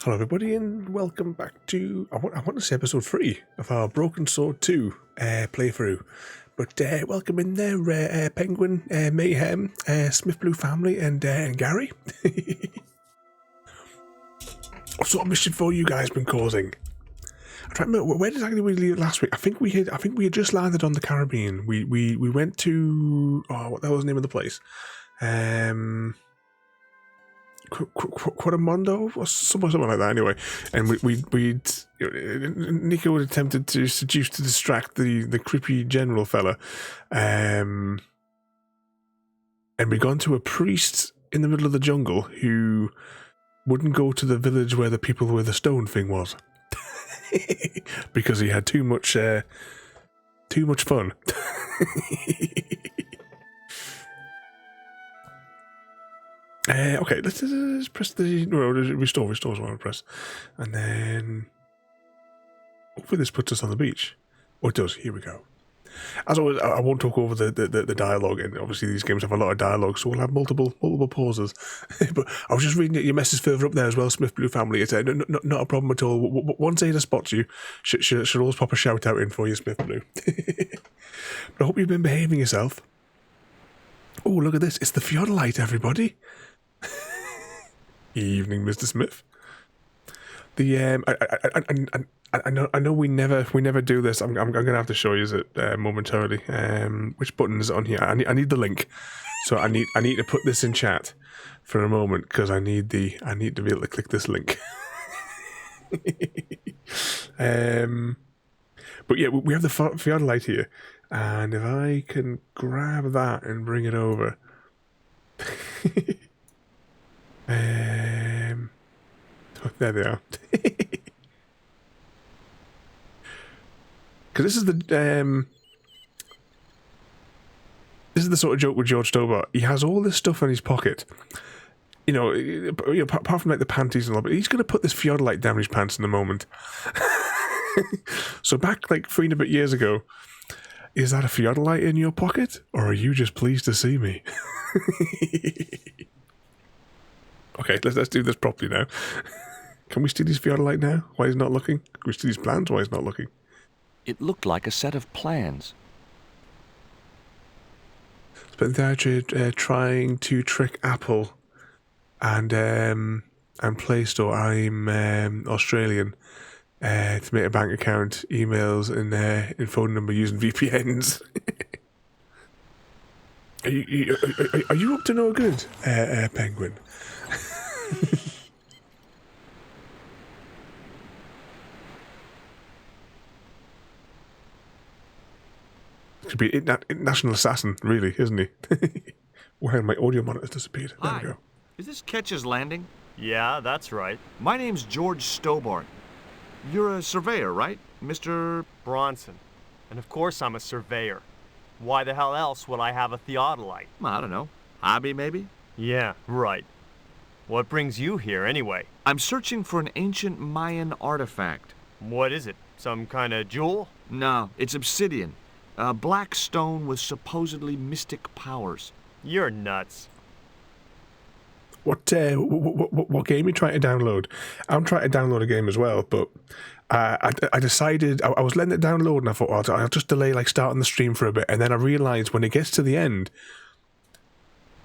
Hello everybody and welcome back to, I want to say episode 3 of our Broken Sword 2 playthrough. But welcome in there, Penguin, Mayhem, Smith Blue Family and Gary. What sort of mission for you guys been causing? I try to remember, where exactly we leave last week? I think we had just landed on the Caribbean. We went to, what the hell was the name of the place? Quadamondo or something like that. Anyway, and we'd Nico had attempted to seduce to distract the creepy general fella, and we'd gone to a priest in the middle of the jungle who wouldn't go to the village where the people with the stone thing was because he had too much fun. Okay, let's press the restore is what I want to press, and then hopefully this puts us on the beach. Oh, it does. Here we go. As always, I won't talk over the dialogue, and obviously these games have a lot of dialogue, so we'll have multiple pauses. But I was just reading your message further up there as well, Smith Blue Family. It's not a problem at all. Once Ada spots you, she'll always pop a shout out in for you, Smith Blue. But I hope you've been behaving yourself. Oh, look at this! It's the Theodolite, everybody. Evening, Mr. Smith. The I know we never do this. I'm gonna have to show you it momentarily. Which button is it on here? I need the link, so I need to put this in chat for a moment because I need to be able to click this link. But yeah, we have the Theodolite here, and if I can grab that and bring it over. There they are. Because this is the sort of joke with George Stobbart. He has all this stuff in his pocket, apart from like the panties and all. But he's going to put this Theodolite down his pants in a moment. So back like 3 and a bit years ago, is that a Theodolite in your pocket, or are you just pleased to see me? Okay, let's do this properly now. Can we steal his Theodolite now? Why he's not looking? Can we steal his plans? Why he's not looking? It looked like a set of plans. Spent the day trying to trick Apple and Play Store. I'm Australian. To make a bank account, emails, and phone number using VPNs. Are you up to no good, Penguin? Could be international assassin, really, isn't he? Wow, my audio monitor's disappeared. There we go. Is this Ketch's Landing? Yeah, that's right. My name's George Stobbart. You're a surveyor, right, Mr. Bronson. And of course I'm a surveyor. Why the hell else would I have a theodolite? I don't know. Hobby, maybe? Yeah, right. What brings you here, anyway? I'm searching for an ancient Mayan artifact. What is it? Some kind of jewel? No, it's obsidian. A black stone with supposedly mystic powers. You're nuts. What game are you trying to download? I'm trying to download a game as well, but I decided I was letting it download, and I thought, I'll just delay like starting the stream for a bit, and then I realised when it gets to the end,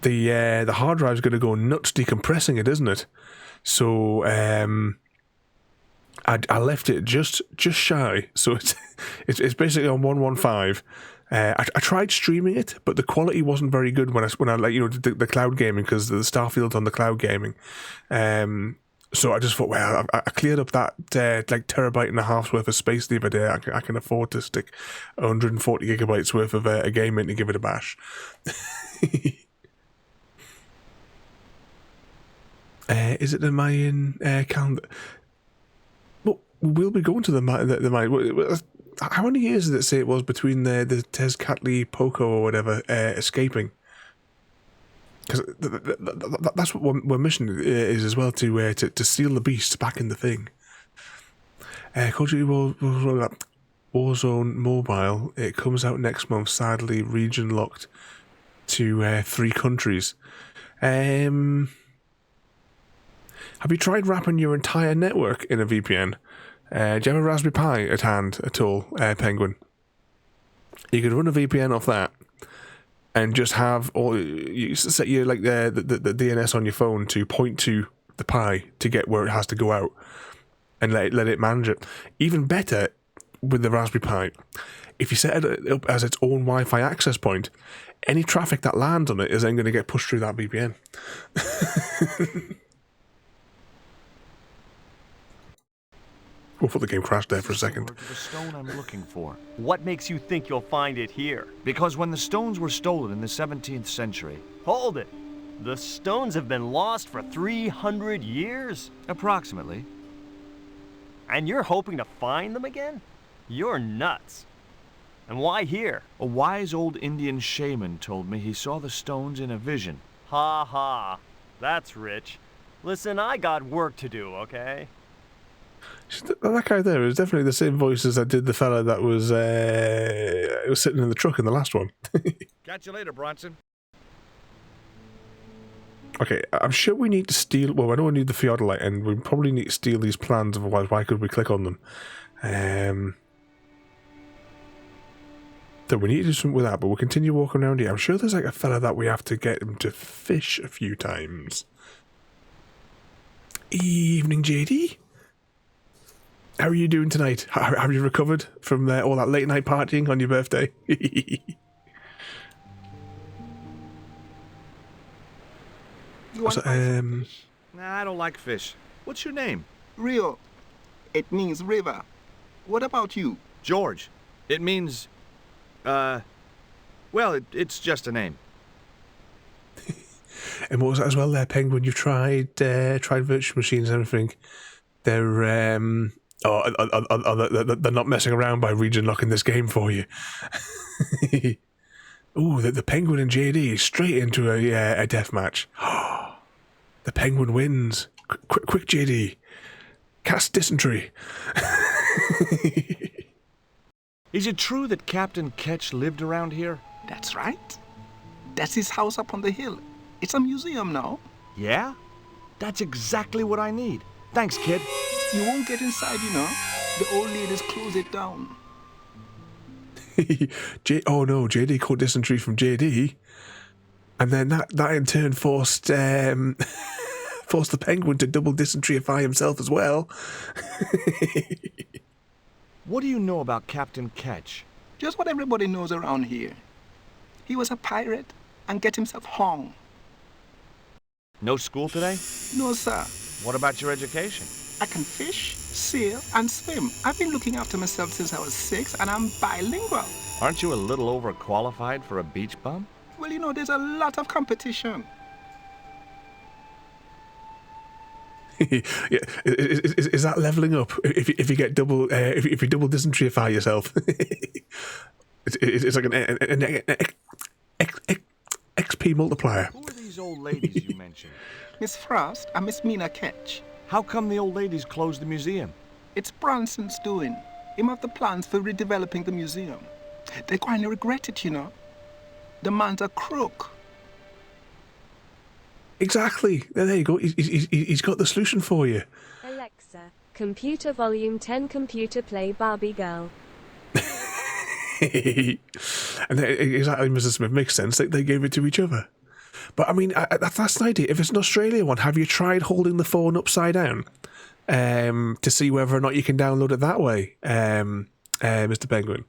the hard drive's going to go nuts decompressing it, isn't it? So I left it just shy, so it's basically on 115. I tried streaming it, but the quality wasn't very good when I did the cloud gaming, because the Starfield's on the cloud gaming. So I just thought, well, I cleared up that like terabyte and a half's worth of space the other day. I can afford to stick 140 gigabytes worth of a game in to give it a bash. Is it the Mayan calendar? Well, we'll be going to the Mayan. How many years did it say it was between the Tezcatli Poco or whatever escaping? Because that's what one mission is as well, to seal the beast back in the thing. Call of Duty Warzone Mobile. It comes out next month. Sadly, region locked to 3 countries. Have Have you tried wrapping your entire network in a VPN? Do you have a Raspberry Pi at hand at all, Penguin? You could run a VPN off that and just have all you set your like the DNS on your phone to point to the Pi to get where it has to go out and let it manage it. Even better with the Raspberry Pi, if you set it up as its own Wi-Fi access point, any traffic that lands on it is then going to get pushed through that VPN. I thought the game crashed there for a second. To the stone I'm looking for. What makes you think you'll find it here? Because when the stones were stolen in the 17th century, Hold it. The stones have been lost for 300 years? approximately, And you're hoping to find them again? You're nuts. And why here? a wise old Indian shaman told me he saw the stones in a vision. Ha ha. That's rich. Listen, I got work to do, okay? That guy there is definitely the same voice as I did the fella that was sitting in the truck in the last one. Catch you later, Bronson. Okay, I'm sure we need to steal... Well, I know we need the theodolite, and we probably need to steal these plans, otherwise why could we click on them? So we need to do something with that, but we'll continue walking around here. I'm sure there's like a fella that we have to get him to fish a few times. Evening, JD. How are you doing tonight? Have you recovered from all that late night partying on your birthday? You So, Nah, I don't like fish. What's your name? Rio. It means river. What about you? George. It means, well, it's just a name. and what was that as well there, Penguin? You've tried virtual machines and everything. They're they're not messing around by region locking this game for you. Ooh, the Penguin and JD straight into a death match. The Penguin wins. Quick, JD. Cast dysentery. Is it true that Captain Ketch lived around here? That's right. That's his house up on the hill. It's a museum now. Yeah? That's exactly what I need. Thanks, kid. You won't get inside, you know. The old ladies close it down. Oh no, JD caught dysentery from JD. And then that in turn forced forced the Penguin to double dysenteryify himself as well. What do you know about Captain Ketch? Just what everybody knows around here. He was a pirate and get himself hung. No school today? No, sir. What about your education? I can fish, sail, and swim. I've been looking after myself since I was 6, and I'm bilingual. Aren't you a little overqualified for a beach bum? Well, you know, there's a lot of competition. Yeah, is that leveling up? If you get double, if you double dysenteryify yourself, it's like an XP multiplier. Who are these old ladies you mentioned? Miss Frost and Miss Mina Ketch. How come the old ladies closed the museum? It's Bronson's doing. Him have the plans for redeveloping the museum. They're going to regret it, you know. The man's a crook. Exactly. There you go. He's got the solution for you. Alexa, computer volume 10, computer play Barbie Girl. And exactly, Mrs. Smith, makes sense. They gave it to each other. But I mean, that's an idea. If it's an Australia one, have you tried holding the phone upside down to see whether or not you can download it that way, Mr. Penguin?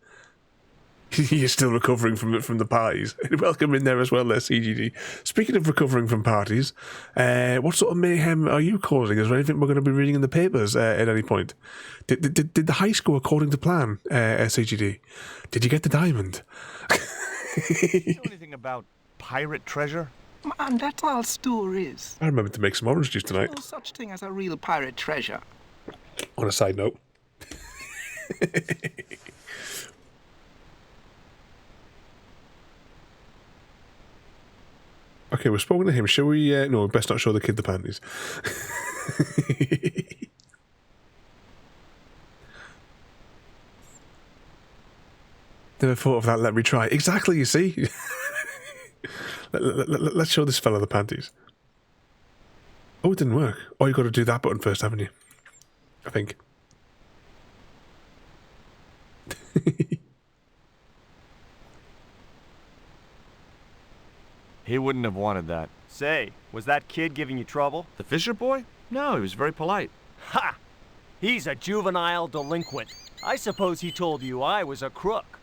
You're still recovering from the parties. Welcome in there as well, there, CGD. Speaking of recovering from parties, what sort of mayhem are you causing? Is there anything we're going to be reading in the papers at any point? Did the heist go according to plan, CGD? Did you get the diamond? Do you know anything about pirate treasure? Man, that's all stories. I remember to make some orange juice tonight. There's no such thing as a real pirate treasure. On a side note. Okay, we're spoken to him. Shall we? No, best not show the kid the panties. Never thought of that. Let me try. Exactly, you see? Let's show this fella the panties. Oh, it didn't work. Oh, you got to do that button first, haven't you? I think. He wouldn't have wanted that. Say, was that kid giving you trouble? The Fisher boy? No, he was very polite. Ha! He's a juvenile delinquent. I suppose he told you I was a crook.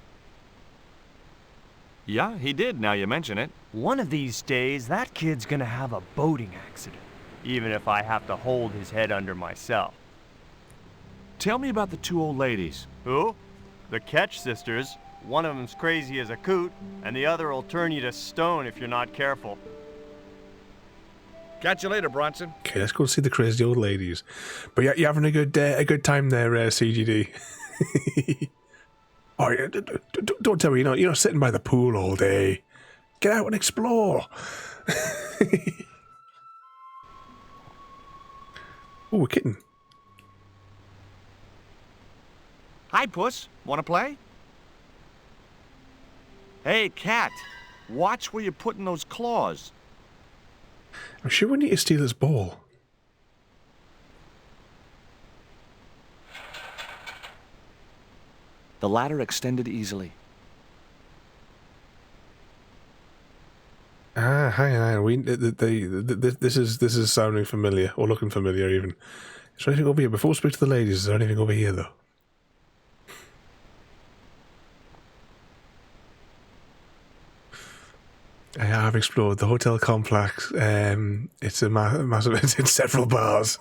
Yeah, he did, now you mention it. One of these days, that kid's gonna have a boating accident. Even if I have to hold his head under myself. Tell me about the 2 old ladies. Who? The Ketch sisters. One of them's crazy as a coot, and the other will turn you to stone if you're not careful. Catch you later, Bronson. Okay, let's go see the crazy old ladies. But yeah, you're having a good time there, CGD. Oh, yeah, don't tell me you're not sitting by the pool all day. Get out and explore. Oh, a kitten. Hi, Puss. Wanna play? Hey, cat. Watch where you're putting those claws. I'm sure we need to steal his ball. The ladder extended easily. Ah, hi. This is sounding familiar, or looking familiar even. Is there anything over here? Before we speak to the ladies, is there anything over here, though? I have explored the hotel complex. It's a massive... It's in several bars.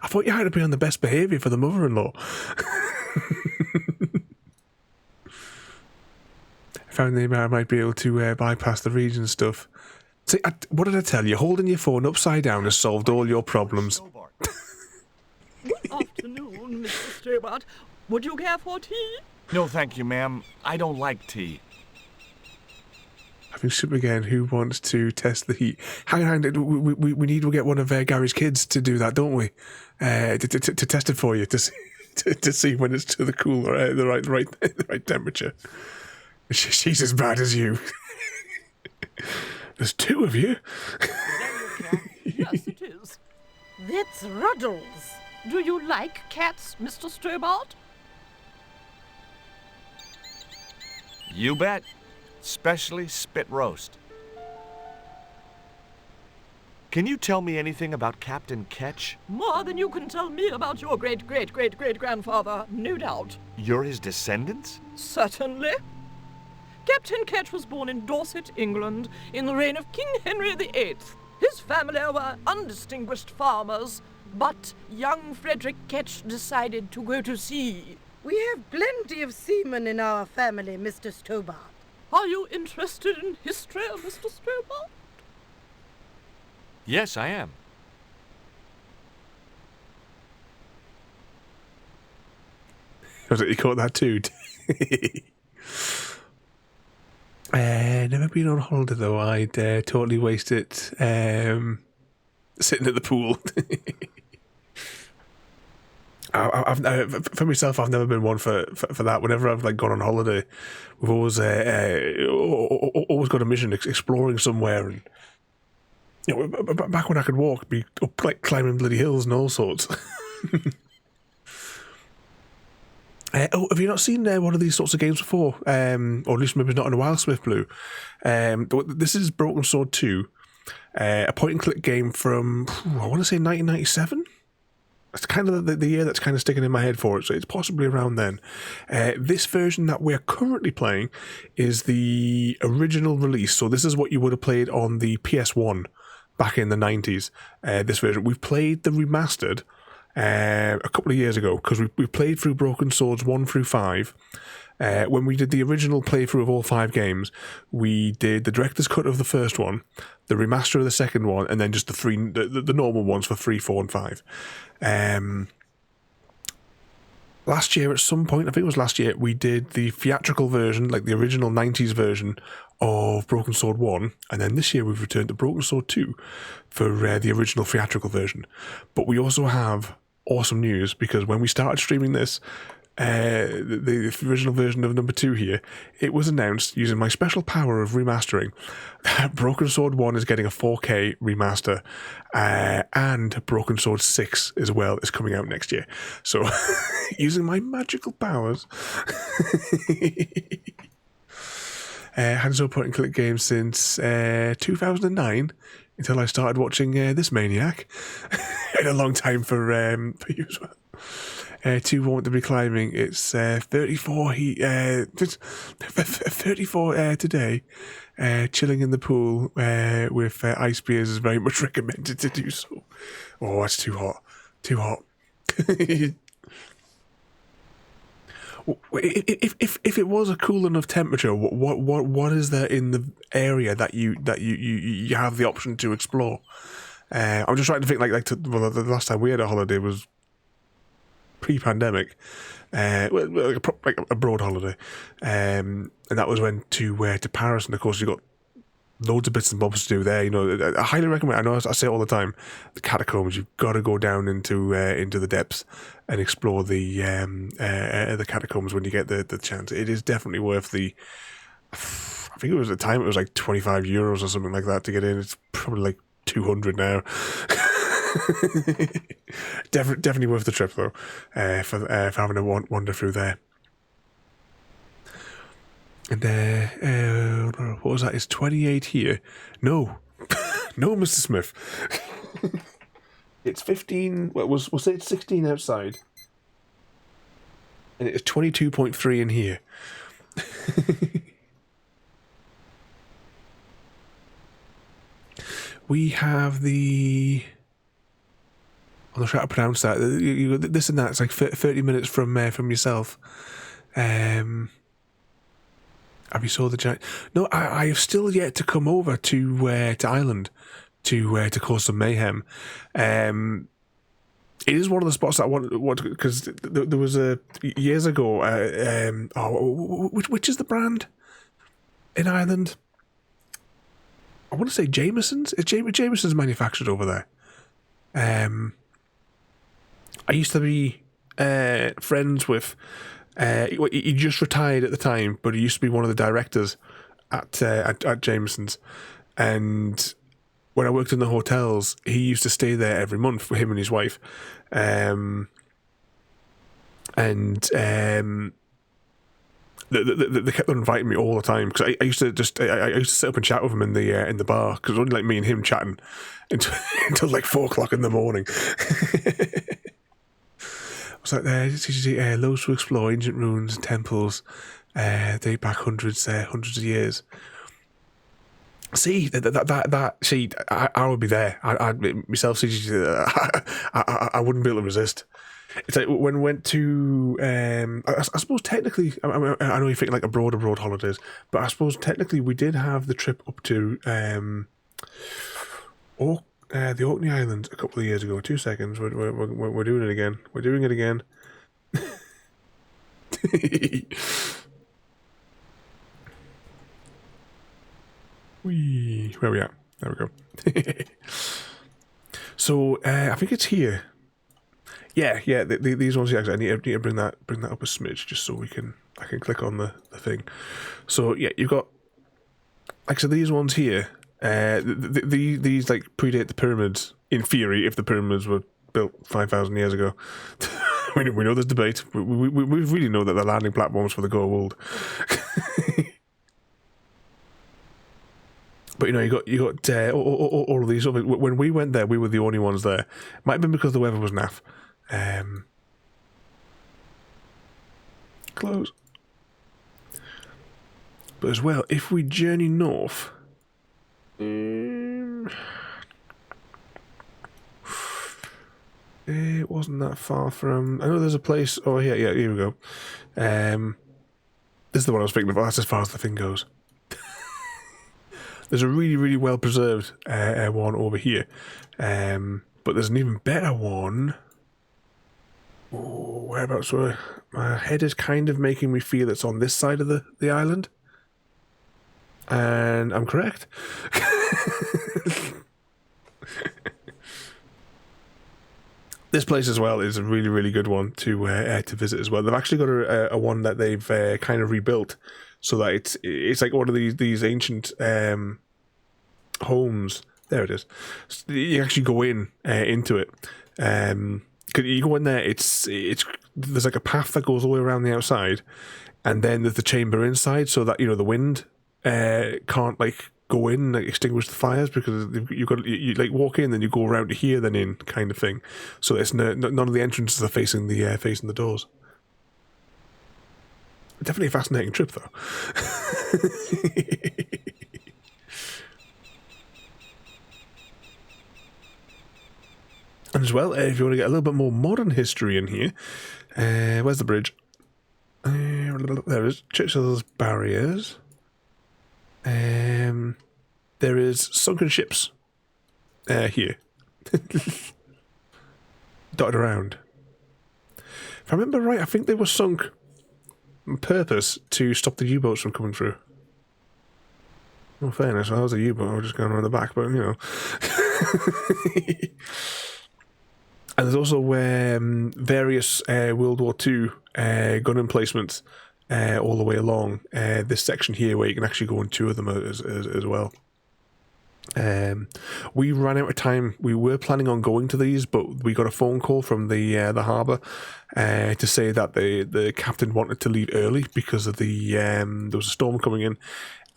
I thought you had to be on the best behaviour for the mother-in-law. I found that I might be able to bypass the region stuff. See, what did I tell you? Holding your phone upside down has solved all your problems. Good afternoon, Mr. Stobbart. Would you care for tea? No, thank you, ma'am. I don't like tea. Having soup again, who wants to test the heat? Hang on, we need to get one of Gary's kids to do that, don't we? To test it for you, to see when it's to the cool or the right temperature. She's as bad as you. There's 2 of you. Yes, it is. That's Ruddles. Do you like cats, Mr. Stobbart? You bet. Especially spit roast. Can you tell me anything about Captain Ketch? More than you can tell me about your great-great-great-great-grandfather, no doubt. You're his descendants? Certainly. Captain Ketch was born in Dorset, England, in the reign of King Henry VIII. His family were undistinguished farmers, but young Frederick Ketch decided to go to sea. We have plenty of seamen in our family, Mr. Stobbart. Are you interested in history, Mr. Stobbart? Yes, I am. You caught that too. Never been on holiday though. I'd totally waste it sitting at the pool. For myself, I've never been one for that. Whenever I've gone on holiday, we've always got a mission exploring somewhere. And back when I could walk, be up climbing bloody hills and all sorts. Have you not seen one of these sorts of games before? Or at least maybe not in a while, Smith Blue. This is Broken Sword 2, a point-and-click game from, I want to say 1997? That's kind of the year that's kind of sticking in my head for it, so it's possibly around then. This version that we're currently playing is the original release, so this is what you would have played on the PS1 back in the 90s. This version. We've played the remastered a couple of years ago, because we played through Broken Swords 1 through 5. When we did the original playthrough of all 5 games, we did the director's cut of the first one, the remaster of the second one, and then just the normal ones for 3, 4, and 5. Last year, at some point, I think it was last year, we did the theatrical version, like the original 90s version of Broken Sword 1, and then this year we've returned to Broken Sword 2 for the original theatrical version. But we also have awesome news, because when we started streaming this, the original version of number 2 here, it was announced using my special power of remastering. Broken Sword 1 is getting a 4K remaster, and Broken Sword 6 as well is coming out next year. So, using my magical powers. Hadn't so point and click games since 2009 until I started watching this maniac. Had a long time for you as well. 2 want to be climbing. It's 34 34 today. Chilling in the pool with ice beers is very much recommended to do so. Oh, that's too hot. Too hot. If it was a cool enough temperature, what is there in the area that you have the option to explore? I'm just trying to think the last time we had a holiday was pre-pandemic, like a broad holiday, and that was when to Paris, and of course you got loads of bits and bobs to do there. You know, I highly recommend. I know I say it all the time. The catacombs. You've got to go down into the depths and explore the catacombs when you get the chance. It is definitely worth the. I think it was at the time it was like €25 or something like that to get in. It's probably like 200 now. Definitely worth the trip though, for having a wander through there. And what was that? It's 28 here. No, no, Mr. Smith. It's 15. Well, we'll say it's 16 outside, and it's 22.3 in here. We have the. I'm not sure how to pronounce that. You this and that. It's like 30 minutes from yourself. Have you saw the giant? No, I have still yet to come over to Ireland to cause some mayhem. It is one of the spots that I want because there was a years ago. Which is the brand in Ireland? I want to say Jameson's. It's Jameson's manufactured over there. I used to be friends with. He just retired at the time, but he used to be one of the directors at Jameson's. And when I worked in the hotels, he used to stay there every month with him and his wife. They kept on inviting me all the time because I used to sit up and chat with him in the bar because it was only like me and him chatting until like 4 o'clock in the morning. It's like loads to explore, ancient ruins and temples, date back hundreds of years. See see, I would be there. I myself, I wouldn't be able to resist. It's like when we went to, I suppose technically, I know you're thinking like a broad holidays, but I suppose technically we did have the trip up to the Orkney Islands a couple of years ago. 2 seconds, we're doing it again. We're doing it again. Where we at? There we go. So I think it's here. Yeah. These ones. Yeah, I need to bring that up a smidge just so I can click on the thing. So yeah, you've got like so these ones here. These like predate the pyramids in theory if the pyramids were built 5,000 years ago. we know there's debate. We really know that they're landing platforms for the gold. But you know, you got all of these. When we went there, we were the only ones there. Might have been because the weather was naff. Close. But as well, if we journey north, it wasn't that far from. I know there's a place. Oh yeah, here we go. This is the one I was thinking of. That's as far as the thing goes. There's a really, really well preserved one over here, but there's an even better one. Oh, whereabouts? My head is kind of making me feel it's on this side of the island, and I'm correct. This place as well is a really, really good one to visit as well. They've actually got a one that they've kind of rebuilt so that it's like one of these ancient homes. There it is. So you actually go into it. You go in there. It's there's like a path that goes all the way around the outside, and then there's the chamber inside, so that the wind can't like go in and like, extinguish the fires, because you like walk in, then you go around to here, then in, kind of thing. So it's none of the entrances are facing the doors. Definitely a fascinating trip, though. And as well, if you want to get a little bit more modern history in here, where's the bridge? There is Churchill's barriers. There is sunken ships here. Dotted around. If I remember right, I think they were sunk on purpose to stop the U-boats from coming through. Well, fairness, I was a U-boat, I was just going around the back, but And there's also various World War II gun emplacements all the way along this section here, where you can actually go and tour them as well. We ran out of time. We were planning on going to these, but we got a phone call from the harbour to say that the captain wanted to leave early because of there was a storm coming in.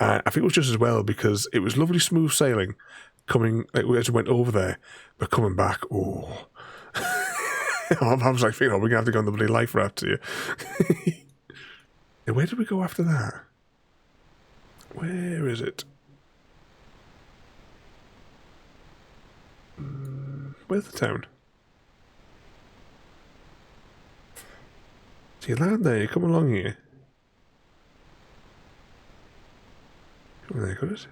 I think it was just as well because it was lovely smooth sailing coming as we went over there, but coming back, oh. I was like, we're going to have to go on the bloody life raft here. Where did we go after that? Where is it? Where's the town? So you land there, you come along here. Come there, could it?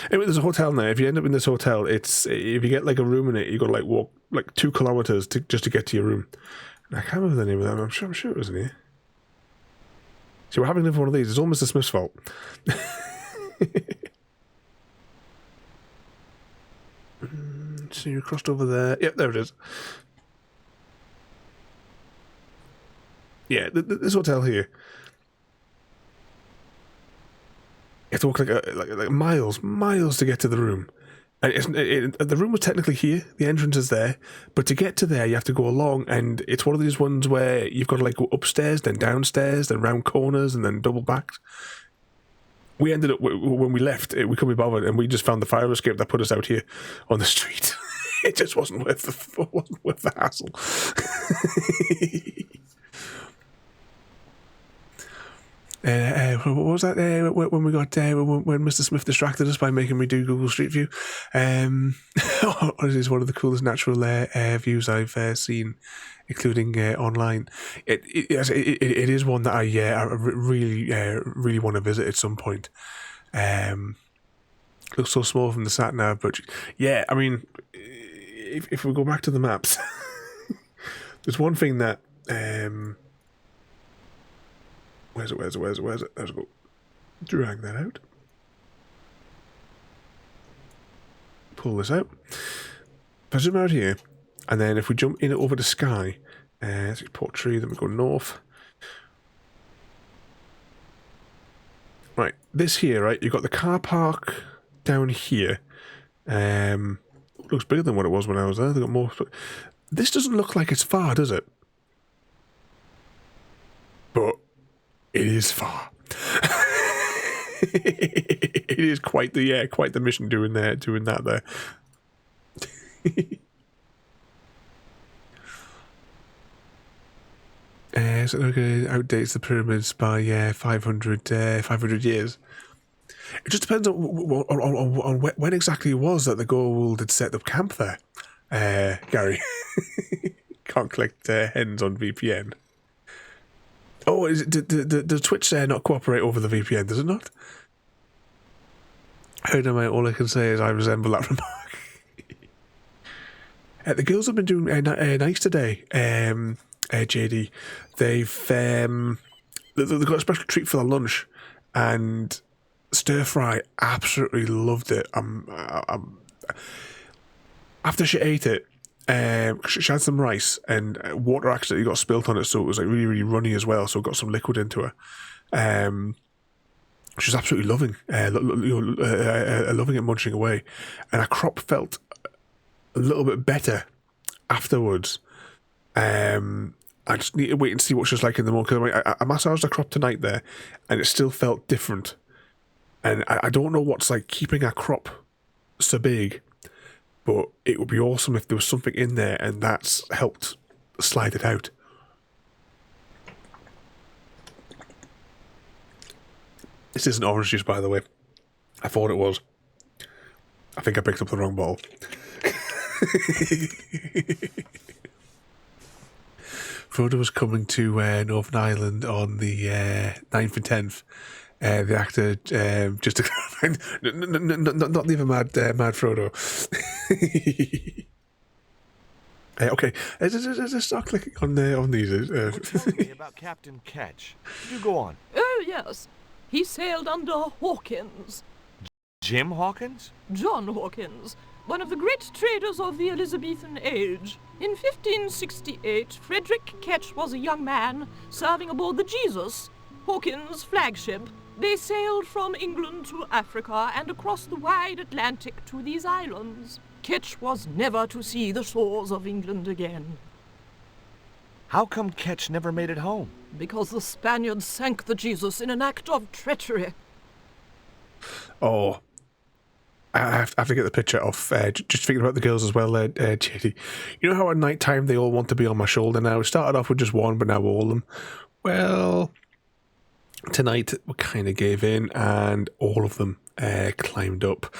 Anyway, there's a hotel now. If you end up in this hotel, if you get like a room in it, you got to like walk like 2 kilometers just to get to your room. And I can't remember the name of that. I'm sure it was in here. So we're having another one of these. It's all Mr. Smith's fault. So you crossed over there. Yep, there it is. Yeah, this hotel here. You have to walk like miles to get to the room. And the room was technically here. The entrance is there, but to get to there, you have to go along. And it's one of these ones where you've got to like go upstairs, then downstairs, then round corners, and then double backed. We ended up when we left, we couldn't be bothered, and we just found the fire escape that put us out here on the street. It just wasn't worth the hassle. What was that when we got when Mr. Smith distracted us by making me do Google Street View? It is one of the coolest natural views I've seen, including online. It is one that I really want to visit at some point. Looks so small from the sat nav, but yeah, I mean, if we go back to the maps, there's one thing that where's it? Let's go. Drag that out. Pull this out. If I zoom out here, and then if we jump in over the sky, let's Port Tree, then we go north. Right, this here, right, you've got the car park down here. Looks bigger than what it was when I was there. They've got more. This doesn't look like it's far, does it? But it is far. It is quite the mission doing that there. So okay, outdates the pyramids by 500 years. It just depends on when exactly it was that the Goa'uld had set up camp there. Gary, can't collect hens on VPN. Oh, does Twitch not cooperate over the VPN? Does it not? I don't know, all I can say is I resemble that remark. The girls have been doing nice today. JD, they've got a special treat for their lunch, and stir fry. Absolutely loved it. after she ate it, she had some rice, and water accidentally got spilt on it, so it was like really, really runny as well. So it got some liquid into her. She was absolutely loving it, munching away, and her crop felt a little bit better afterwards. I just need to wait and see what she's like in the morning, because I massaged the crop tonight there, and it still felt different. And I don't know what's like keeping our crop so big, but it would be awesome if there was something in there and that's helped slide it out. This isn't orange juice, by the way. I thought it was. I think I picked up the wrong bottle. Frodo was coming to Northern Ireland on the 9th and 10th. The actor, just to not leave a mad Frodo. Okay, let's start clicking on these. Tell me about Captain Ketch. You go on. Oh, yes. He sailed under Hawkins. Jim Hawkins? John Hawkins, one of the great traders of the Elizabethan age. In 1568, Frederick Ketch was a young man serving aboard the Jesus, Hawkins' flagship. They sailed from England to Africa and across the wide Atlantic to these islands. Ketch was never to see the shores of England again. How come Ketch never made it home? Because the Spaniards sank the Jesus in an act of treachery. Oh, I have to get the picture of, just thinking about the girls as well, JD. You know how at night time they all want to be on my shoulder now? It started off with just one, but now all of them. Well, tonight we kind of gave in and all of them climbed up.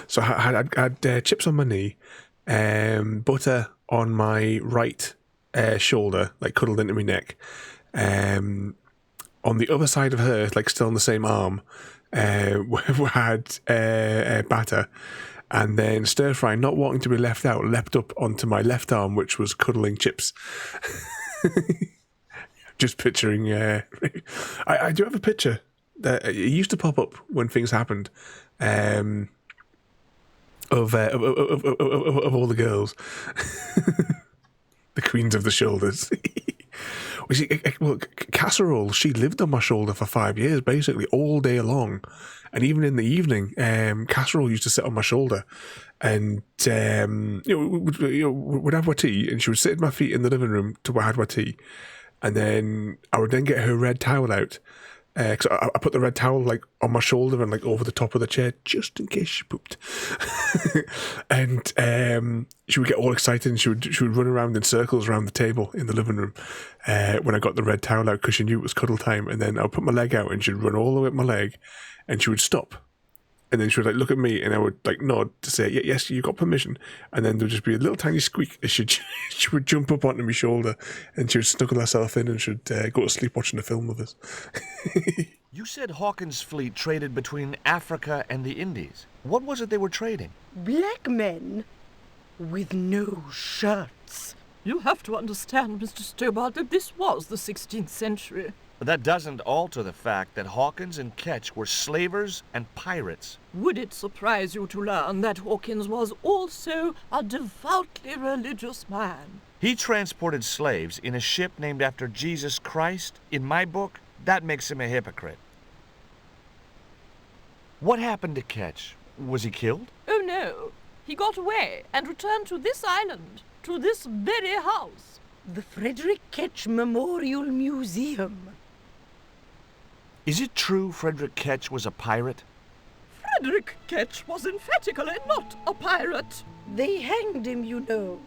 So I had chips on my knee, butter on my right shoulder, like cuddled into my neck. On the other side of her, like still on the same arm, we had batter, and then stir fry, not wanting to be left out, leapt up onto my left arm, which was cuddling chips. Just picturing. I do have a picture that it used to pop up when things happened. Of all the girls, the queens of the shoulders. Well, Casserole, she lived on my shoulder for 5 years, basically all day long, and even in the evening, Casserole used to sit on my shoulder, and we'd have our tea, and she would sit at my feet in the living room till I had my tea, and then I would then get her red towel out. Because I put the red towel like on my shoulder and like over the top of the chair just in case she pooped, and she would get all excited and she would run around in circles around the table in the living room when I got the red towel out because she knew it was cuddle time. And then I would put my leg out and she'd run all the way up my leg, and she would stop, and then she would like look at me and I would like nod to say yes, you got permission, and then there would just be a little tiny squeak as she would jump up onto my shoulder and she would snuggle herself in and should go to sleep watching a film with us. You said Hawkins' fleet traded between Africa and the Indies. What was it they were trading? Black men with no shirts. You have to understand, Mr. Stobbart, that this was the 16th century. But that doesn't alter the fact that Hawkins and Ketch were slavers and pirates. Would it surprise you to learn that Hawkins was also a devoutly religious man? He transported slaves in a ship named after Jesus Christ. In my book, that makes him a hypocrite. What happened to Ketch? Was he killed? Oh no, he got away and returned to this island, to this very house. The Frederick Ketch Memorial Museum. Is it true Frederick Ketch was a pirate? Frederick Ketch was emphatically not a pirate. They hanged him, you know,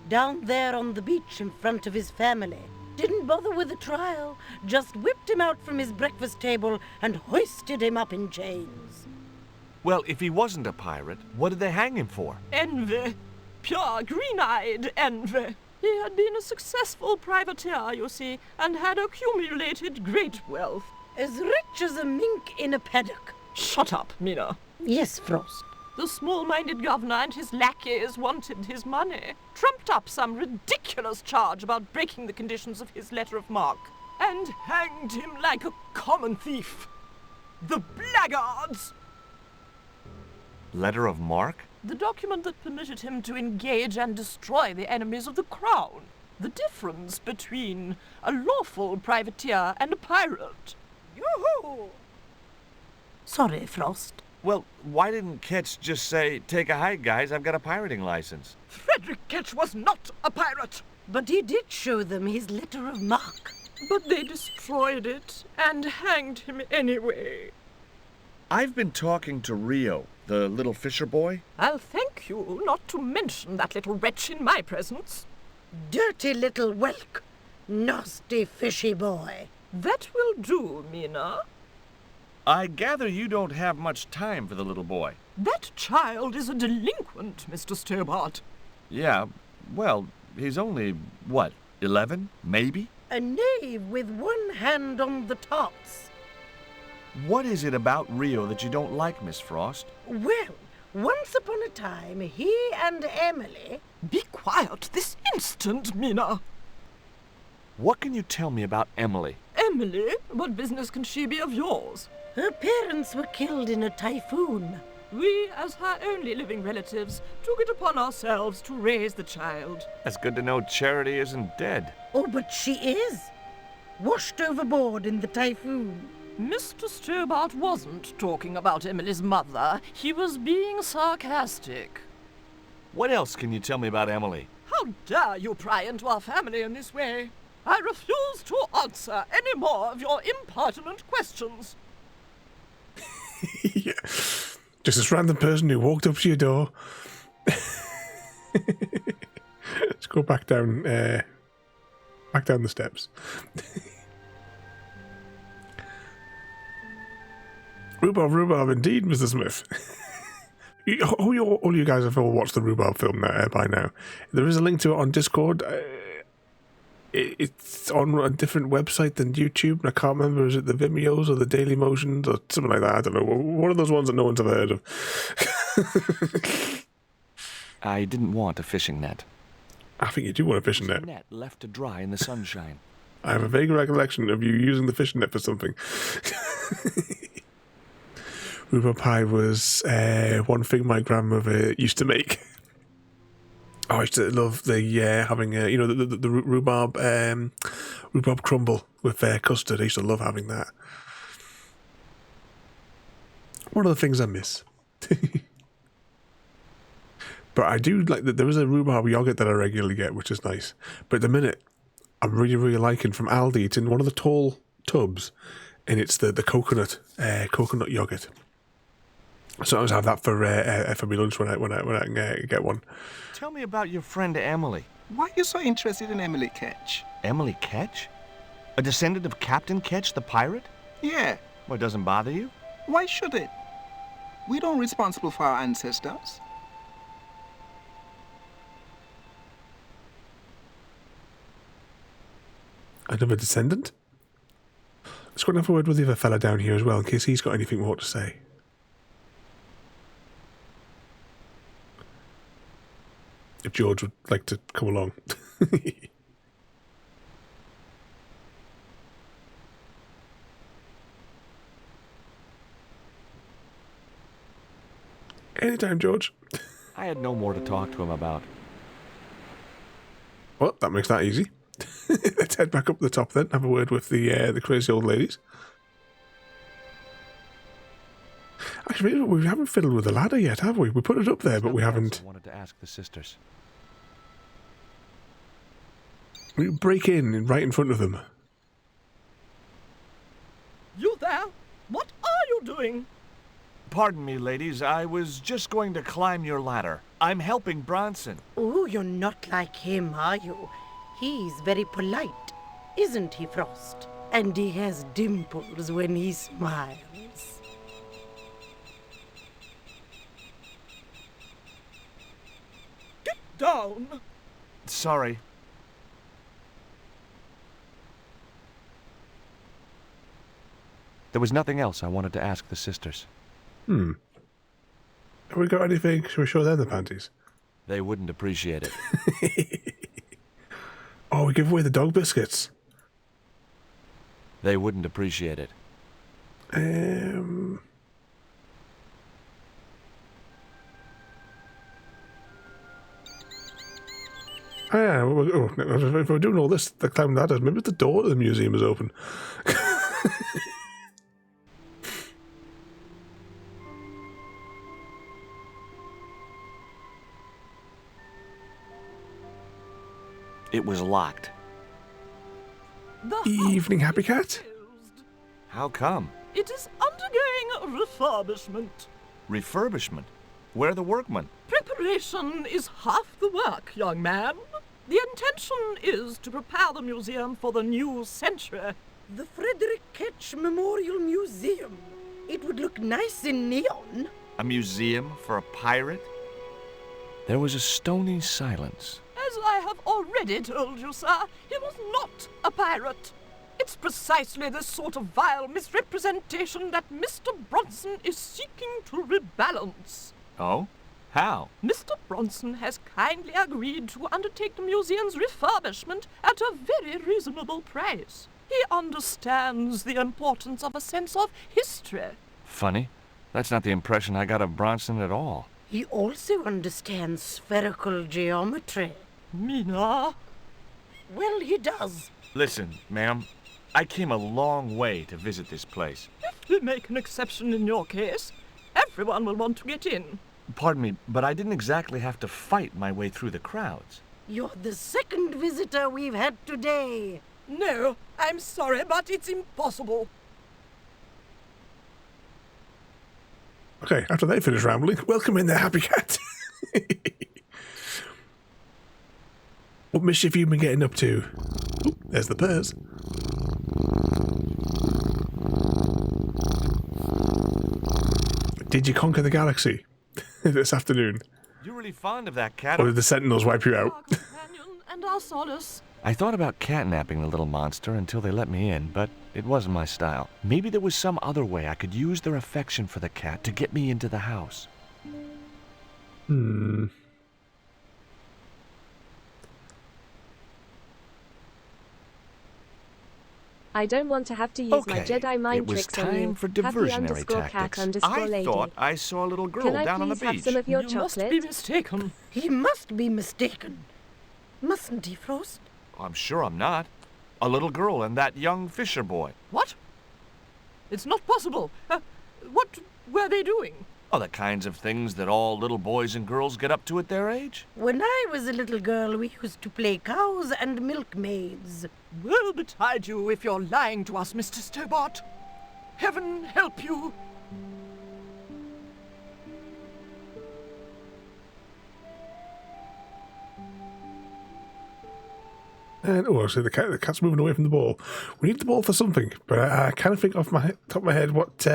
down there on the beach in front of his family. Didn't bother with the trial, just whipped him out from his breakfast table and hoisted him up in chains. Well, if he wasn't a pirate, what did they hang him for? Envy. Pure green-eyed envy. He had been a successful privateer, you see, and had accumulated great wealth. As rich as a mink in a paddock. Shut up, Mina. Yes, Frost. The small-minded governor and his lackeys wanted his money, trumped up some ridiculous charge about breaking the conditions of his letter of marque, and hanged him like a common thief. The blackguards! Letter of marque? The document that permitted him to engage and destroy the enemies of the crown. The difference between a lawful privateer and a pirate. Yoo-hoo! Sorry, Frost. Well, why didn't Ketch just say, take a hike, guys, I've got a pirating license? Frederick Ketch was not a pirate, But he did show them his letter of marque. but they destroyed it and hanged him anyway. I've been talking to Rio, the little fisher boy. I'll thank you not to mention that little wretch in my presence. Dirty little whelk. Nasty fishy boy. That will do, Mina. I gather you don't have much time for the little boy. That child is a delinquent, Mr. Stobbart. Yeah, well, he's only, what, 11, maybe? A knave with one hand on the tarts. What is it about Rio that you don't like, Miss Frost? Well, once upon a time, he and Emily... Be quiet this instant, Mina. What can you tell me about Emily? Emily? What business can she be of yours? Her parents were killed in a typhoon. We, as her only living relatives, took it upon ourselves to raise the child. That's good to know Charity isn't dead. Oh, but she is. Washed overboard in the typhoon. Mr. Stobbart wasn't talking about Emily's mother. He was being sarcastic. What else can you tell me about Emily? How dare you pry into our family in this way? I refuse to answer any more of your impertinent questions. Yeah. Just this random person who walked up to your door. Let's go back down the steps. Rhubarb, indeed, Mr. Smith. All you guys have all watched the Rhubarb film by now. There is a link to it on Discord. It's on a different website than YouTube, and I can't remember, is it the Vimeos or the Daily Motions or something like that? I don't know. One of those ones that no one's ever heard of. I didn't want a fishing net. I think you do want a fishing net. Net left to dry in the sunshine. I have a vague recollection of you using the fishing net for something. Rhubarb pie was one thing my grandmother used to make. Oh, I used to love the having the rhubarb crumble with custard. I used to love having that. One of the things I miss. But I do like that there is a rhubarb yogurt that I regularly get, which is nice. But at the minute, I'm really, really liking from Aldi. It's in one of the tall tubs, and it's the coconut yogurt. I sometimes have that for my lunch when I can get one. Tell me about your friend Emily. Why are you so interested in Emily Ketch? Emily Ketch? A descendant of Captain Ketch, the pirate? Yeah, Well, it doesn't bother you? why should it? We don't responsible for our ancestors. Another descendant? Let's go and have a word with the other fella down here as well, in case he's got anything more to say. If George would like to come along. Anytime, George. I had no more to talk to him about. Well, that makes that easy. Let's head back up the top then, have a word with the crazy old ladies. Actually, we haven't fiddled with the ladder yet, have we? We put it up there, but we haven't. I wanted to ask the sisters. We break in right in front of them. You there? What are you doing? Pardon me, ladies. I was just going to climb your ladder. I'm helping Bronson. Oh, you're not like him, are you? He's very polite, isn't he, Frost? And he has dimples when he smiles. Get down! Sorry. There was nothing else I wanted to ask the sisters. Have we got anything? Shall we show them the panties? They wouldn't appreciate it. Oh, we give away the dog biscuits. They wouldn't appreciate it. Oh, yeah, if we're doing all this, the climbing ladders, maybe the door to the museum is open. It was locked. The Evening, house Happy is Cat. closed. How come? It is undergoing refurbishment. Refurbishment? Where are the workmen? Preparation is half the work, young man. The intention is to prepare the museum for the new century. The Frederick Ketch Memorial Museum. It would look nice in neon. A museum for a pirate? There was a stony silence. As I have already told you, sir, he was not a pirate. It's precisely this sort of vile misrepresentation that Mr. Bronson is seeking to rebalance. Oh? How? Mr. Bronson has kindly agreed to undertake the museum's refurbishment at a very reasonable price. He understands the importance of a sense of history. Funny. That's not the impression I got of Bronson at all. He also understands spherical geometry. Mina? Well, he does. Listen, ma'am. I came a long way to visit this place. If we make an exception in your case, everyone will want to get in. Pardon me, but I didn't exactly have to fight my way through the crowds. You're the second visitor we've had today. No, I'm sorry, but it's impossible. Okay, after they finish rambling, welcome in there, Happy Cat. What mischief have you been getting up to? Oop, there's the purse. Did you conquer the galaxy this afternoon? You're really fond of that cat. Or did the Sentinels wipe you Our out? companion and our solace. I thought about catnapping the little monster until they let me in, but it wasn't my style. Maybe there was some other way I could use their affection for the cat to get me into the house. I don't want to have to use my Jedi mind it was tricks on time you. for diversionary Happy_cat_lady. tactics. I thought I saw a little girl Can I down on the please have beach. some of your You must chocolate? be mistaken. He must be mistaken. Mustn't he, Frost? I'm sure I'm not. A little girl and that young fisher boy. What? It's not possible. What were they doing? Oh, the kinds of things that all little boys and girls get up to at their age. When I was a little girl, we used to play cows and milkmaids. Woe betide you if you're lying to us, Mr. Stobbart. Heaven help you. And so the cat's moving away from the ball. We need the ball for something, but I can't think off my top of my head what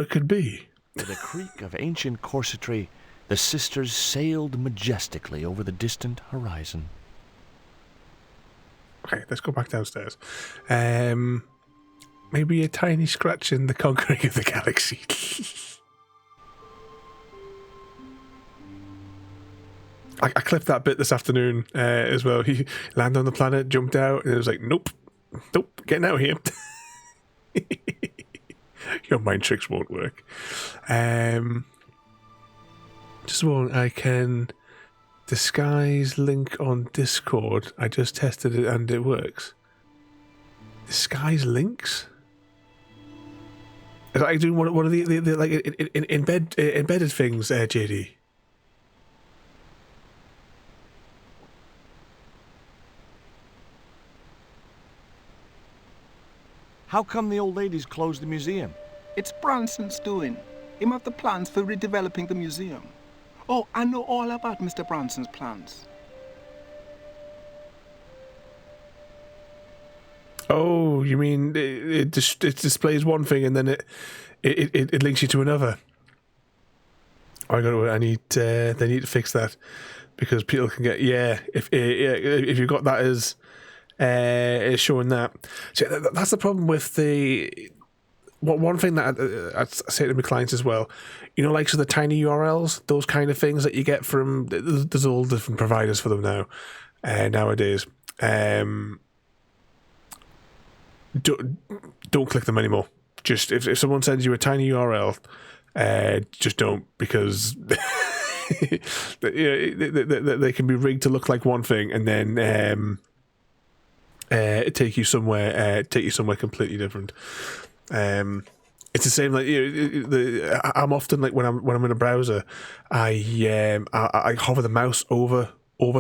it could be. With a creak of ancient corsetry, the sisters sailed majestically over the distant horizon. Okay, let's go back downstairs. Maybe a tiny scratch in the conquering of the galaxy. I clipped that bit this afternoon as well. He landed on the planet, jumped out, and it was like, nope, getting out of here. Your mind tricks won't work. Just one, I can disguise link on Discord. I just tested it and it works. Disguise links? Is that like doing one of the like embedded things, JD? How come the old ladies closed the museum? It's Bronson's doing. Him have the plans for redeveloping the museum. Oh, I know all about Mr. Bronson's plans. Oh, you mean it displays one thing and then it links you to another? They need to fix that because people can get if you've got that as showing that. So that's the problem with the one thing that I'd say to my clients as well. You know, like so the tiny URLs, those kind of things that you get from there's all different providers for them now nowadays. Don't click them anymore. Just if someone sends you a tiny URL, just don't, because they can be rigged to look like one thing, and then take you somewhere completely different. It's the same, like, I'm often, like, when I'm in a browser, I hover the mouse over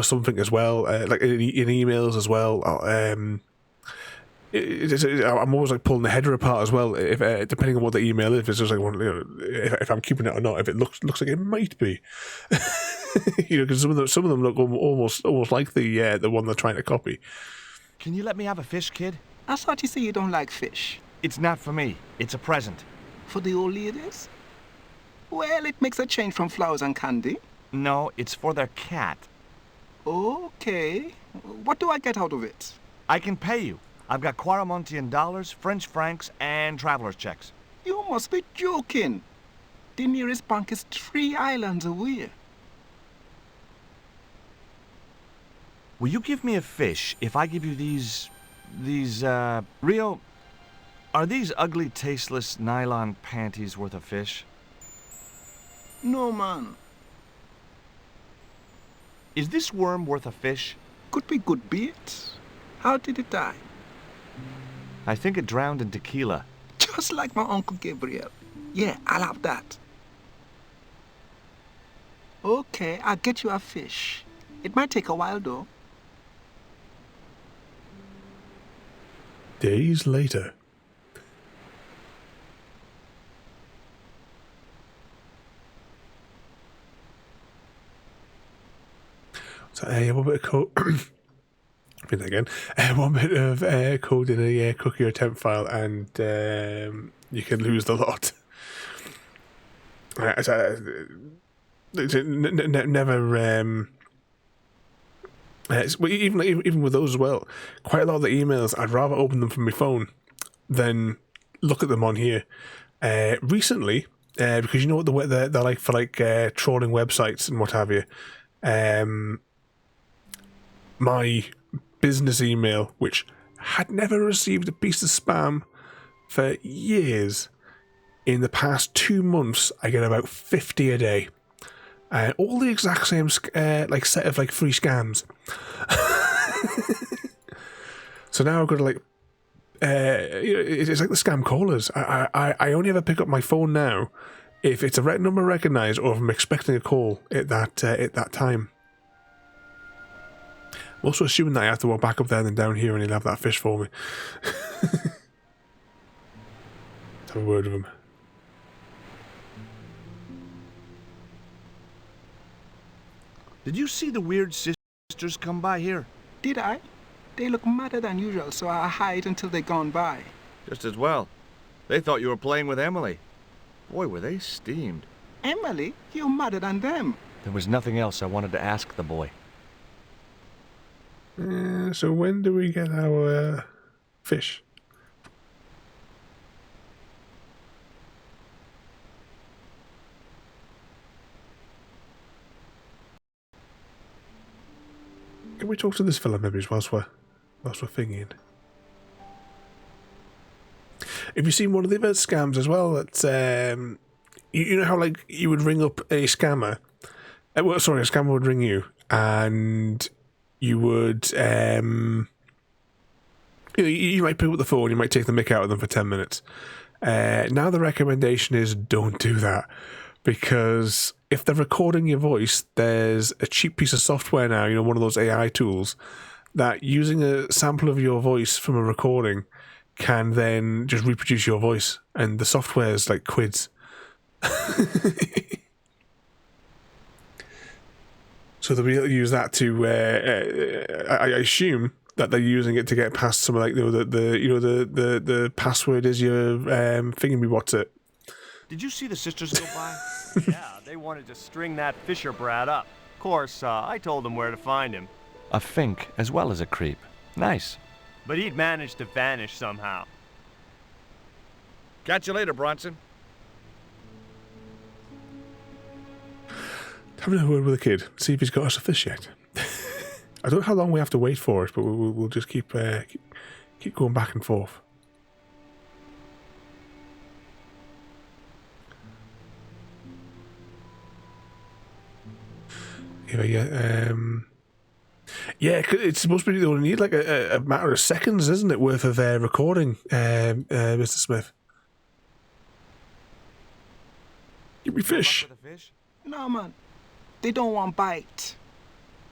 something as well, like in emails as well. I'm always like pulling the header apart as well, if depending on what the email is. If it's just like if I'm keeping it or not, if it looks like it might be, because some of them look almost like the one they're trying to copy. Can you let me have a fish, kid? I thought you said you don't like fish. It's not for me. It's a present. For the old ladies? Well, it makes a change from flowers and candy. No, it's for their cat. Okay. What do I get out of it? I can pay you. I've got Quaramontian dollars, French francs, and traveler's checks. You must be joking. The nearest bank is 3 islands away. Will you give me a fish if I give you these real... Are these ugly, tasteless nylon panties worth a fish? No, man. Is this worm worth a fish? Could be good bait. How did it die? I think it drowned in tequila. Just like my Uncle Gabriel. Yeah, I'll have that. Okay, I'll get you a fish. It might take a while, though. Days later. So, one bit of code. Again, one bit of code in a cookie or temp file, and you can lose the lot. Never. Even with those as well, quite a lot of the emails, I'd rather open them from my phone than look at them on here. Recently, because you know what they're like for, like, trawling websites and what have you. My business email, which had never received a piece of spam for years, in the past 2 months I get about 50 a day. All the exact same like set of, like, free scams. So now I've got to, like, it's like the scam callers. I only ever pick up my phone now if it's a number recognised or if I'm expecting a call at that time. I'm also assuming that I have to walk back up there and then down here and he'll have that fish for me. Have a word with him. Did you see the weird sisters come by here? Did I? They look madder than usual, so I hide until they're gone by. Just as well. They thought you were playing with Emily. Boy, were they steamed. Emily? You're madder than them. There was nothing else I wanted to ask the boy. So when do we get our fish? Can we talk to this fella maybe whilst we're thinking? Have you seen one of the other scams as well? That's you know how, like, you would ring up a scammer. A scammer would ring you, and you would you might pick up the phone, you might take the mick out of them for 10 minutes. Now the recommendation is don't do that, because if they're recording your voice, there's a cheap piece of software now, one of those AI tools, that using a sample of your voice from a recording can then just reproduce your voice, and the software is like quids. So they'll be able to use that to. I assume that they're using it to get past some of, like, the password is your thingy. What's it? Did you see the sisters go by? Yeah, they wanted to string that Fisher brat up. Of course, I told them where to find him. A fink as well as a creep. Nice. But he'd managed to vanish somehow. Catch you later, Bronson. Having a word with the kid, see if he's got us a fish yet. I don't know how long we have to wait for it, but we'll just keep going back and forth. Here, yeah. Yeah, it's supposed to be, they only need like a matter of seconds, isn't it, worth of recording, Mr. Smith? Give me fish. Luck with the fish? No, man. They don't want bite.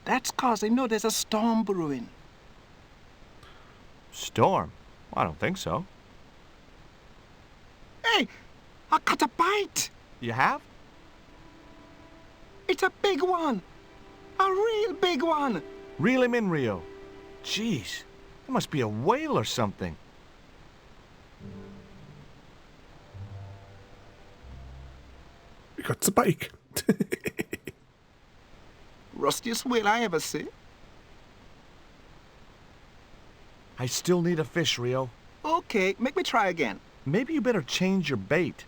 That's 'cause they know there's a storm brewing. Storm? I don't think so. Hey, I caught a bite. You have? It's a big one. A real big one. Reel him in, Rio. Jeez, it must be a whale or something. We got the bike. Rustiest whale I ever see. I still need a fish, Rio. Okay, make me try again. Maybe you better change your bait.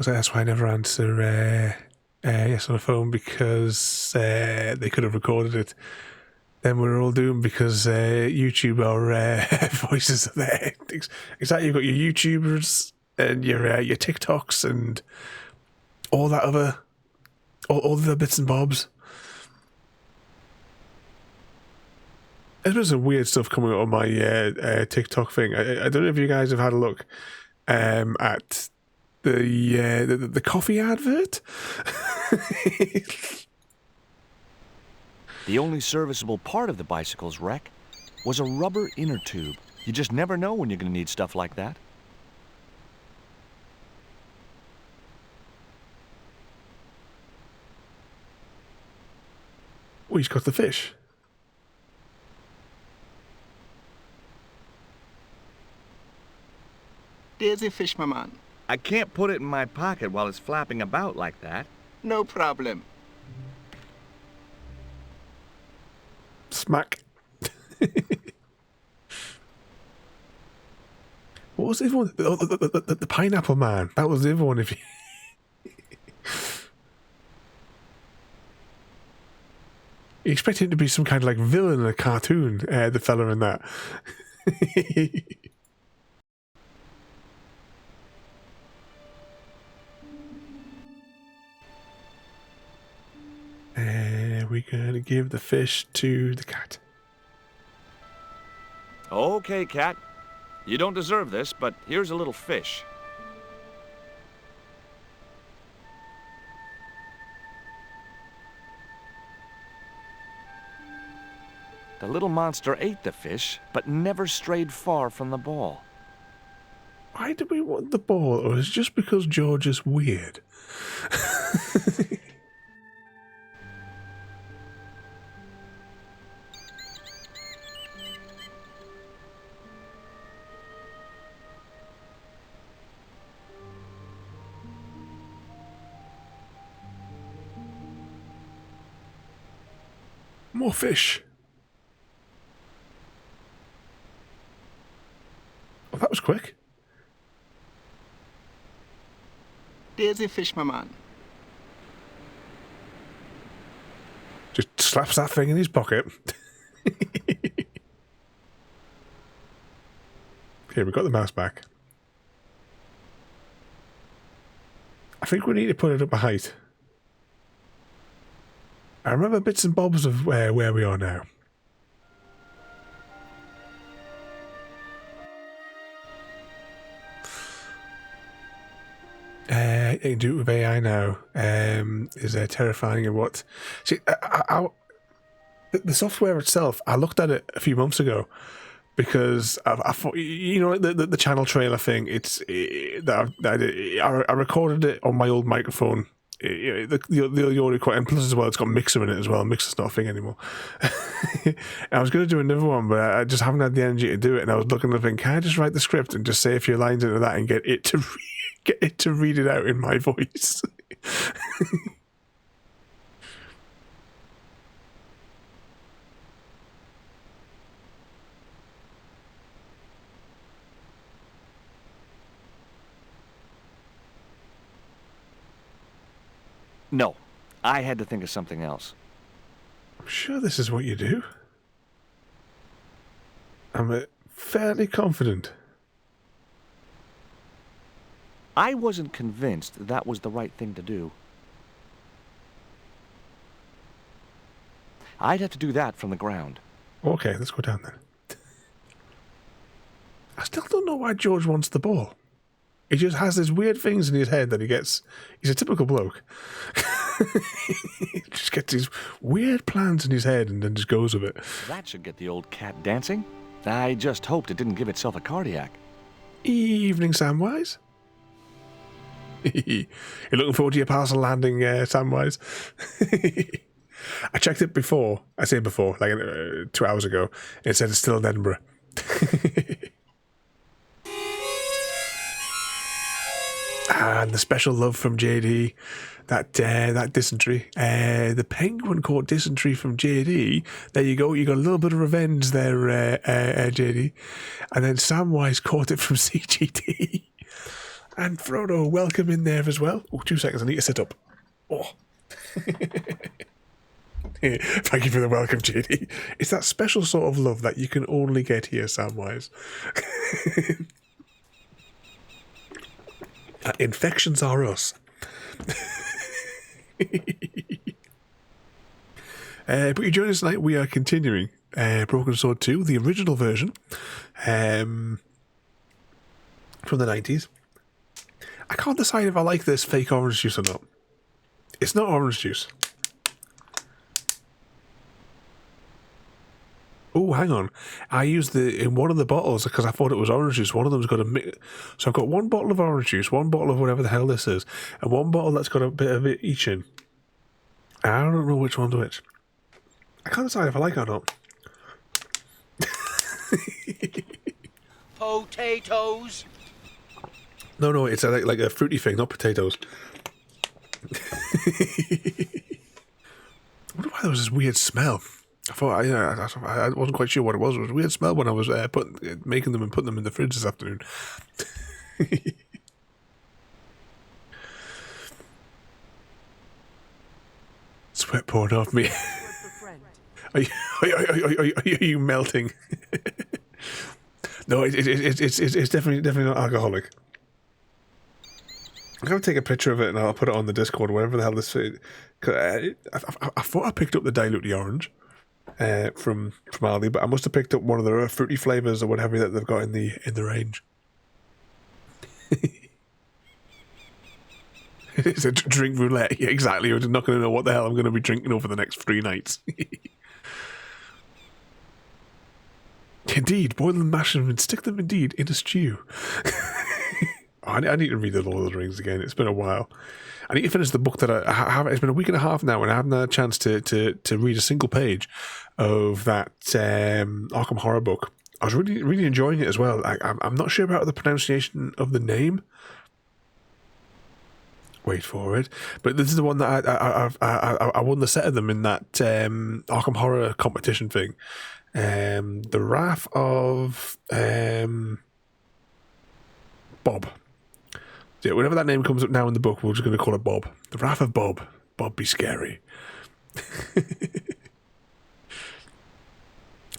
So that's why I never answer yes on the phone, because they could have recorded it. Then we're all doomed because YouTube or voices are there. Exactly, you've got your YouTubers and your TikToks and all that other, all the bits and bobs. There's been some weird stuff coming up on my TikTok thing. I don't know if you guys have had a look at the coffee advert. The only serviceable part of the bicycle's wreck was a rubber inner tube. You just never know when you're going to need stuff like that. Oh, he's got the fish. There's a fish, my man. I can't put it in my pocket while it's flapping about like that. No problem. Smack. What was the other one? The pineapple man. That was the other one. If you... You expect him to be some kind of like villain in a cartoon, the fella in that. We're gonna give the fish to the cat. Okay, cat. You don't deserve this, but here's a little fish. The little monster ate the fish, but never strayed far from the ball. Why do we want the ball? Or is it just because George is weird? More fish. Oh, that was quick. There's a fish, my man. Just slaps that thing in his pocket. Okay, we've got the mouse back. I think we need to put it up a height. I remember bits and bobs of where we are now. You can do it with AI now. Is terrifying and what? See, the software itself, I looked at it a few months ago because I thought, you know, the channel trailer thing. I recorded it on my old microphone. The audio quite, and plus as well, it's got mixer in it as well. Mixer's not a thing anymore. I was going to do another one, but I just haven't had the energy to do it. And I was looking at thinking, can I just write the script and just say a few lines into that and get it to read it out in my voice? No, I had to think of something else. I'm sure this is what you do. I'm fairly confident. I wasn't convinced that was the right thing to do. I'd have to do that from the ground. Okay, let's go down then. I still don't know why George wants the ball. He just has these weird things in his head that he gets. He's a typical bloke. He just gets these weird plans in his head and then just goes with it. That should get the old cat dancing. I just hoped it didn't give itself a cardiac. Evening, Samwise. You're looking forward to your parcel landing, Samwise? I checked it before. I say before, like 2 hours ago. It said it's still in Edinburgh. And the special love from JD, that dysentery. The penguin caught dysentery from JD. There you go. You got a little bit of revenge there, JD. And then Samwise caught it from CGT. And Frodo, welcome in there as well. Oh, 2 seconds. I need to sit up. Oh. Thank you for the welcome, JD. It's that special sort of love that you can only get here, Samwise. Infections are us. But you join us tonight. We are continuing Broken Sword 2, the original version from the 90s. I can't decide if I like this fake orange juice or not. It's not orange juice. Oh, hang on. I used in one of the bottles because I thought it was orange juice. One of them's got a mix. So I've got one bottle of orange juice, one bottle of whatever the hell this is, and one bottle that's got a bit of it each in. I don't know which one's which. I can't decide if I like it or not. Potatoes. No, it's like a fruity thing, not potatoes. I wonder why there was this weird smell. I thought I wasn't quite sure what it was. It was a weird smell when I was making them and putting them in the fridge this afternoon. Sweat pouring off me. Are you melting? No, it's definitely not alcoholic. I'm going to take a picture of it and I'll put it on the Discord, wherever the hell this is. I thought I picked up the diluted orange from Aldi, but I must have picked up one of the fruity flavours or whatever that they've got in the range. It's a drink roulette. Yeah, exactly. You're not going to know what the hell I'm going to be drinking over the next 3 nights. Indeed, boil and mash them and stick them indeed in a stew. I need to read the Lord of the Rings again. It's been a while. I need to finish the book that I have. It's been a week and a half now, and I haven't had a chance to read a single page of that Arkham Horror book. I was really enjoying it as well. I'm not sure about the pronunciation of the name. Wait for it. But this is the one that I won the set of them in that Arkham Horror competition thing. The Wrath of Bob. Yeah, whenever that name comes up now in the book, we're just going to call it Bob. The Wrath of Bob. Bob be scary.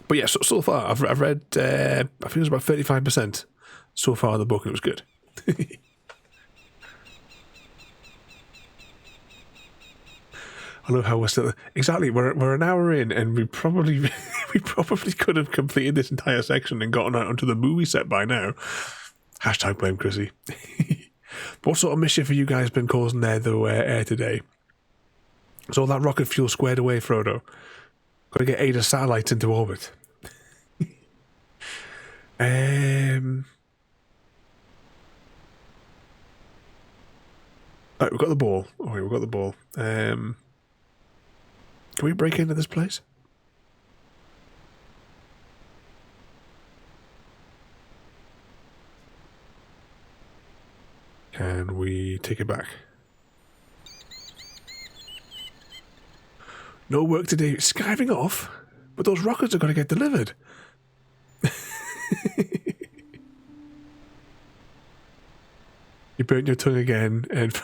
But yeah, so far, I've read, I think it was about 35% so far in the book, and it was good. I love how we're still... Exactly, we're an hour in, and we probably could have completed this entire section and gotten out onto the movie set by now. Hashtag blame Chrissy. What sort of mischief have you guys been causing there, though, today? Is all that rocket fuel squared away, Frodo? Got to get Ada's satellites into orbit. Right, we've got the ball. Okay, we've got the ball. Can we break into this place? Can we take it back? No work today. Skiving off? But those rockets are going to get delivered. You burnt your tongue again. And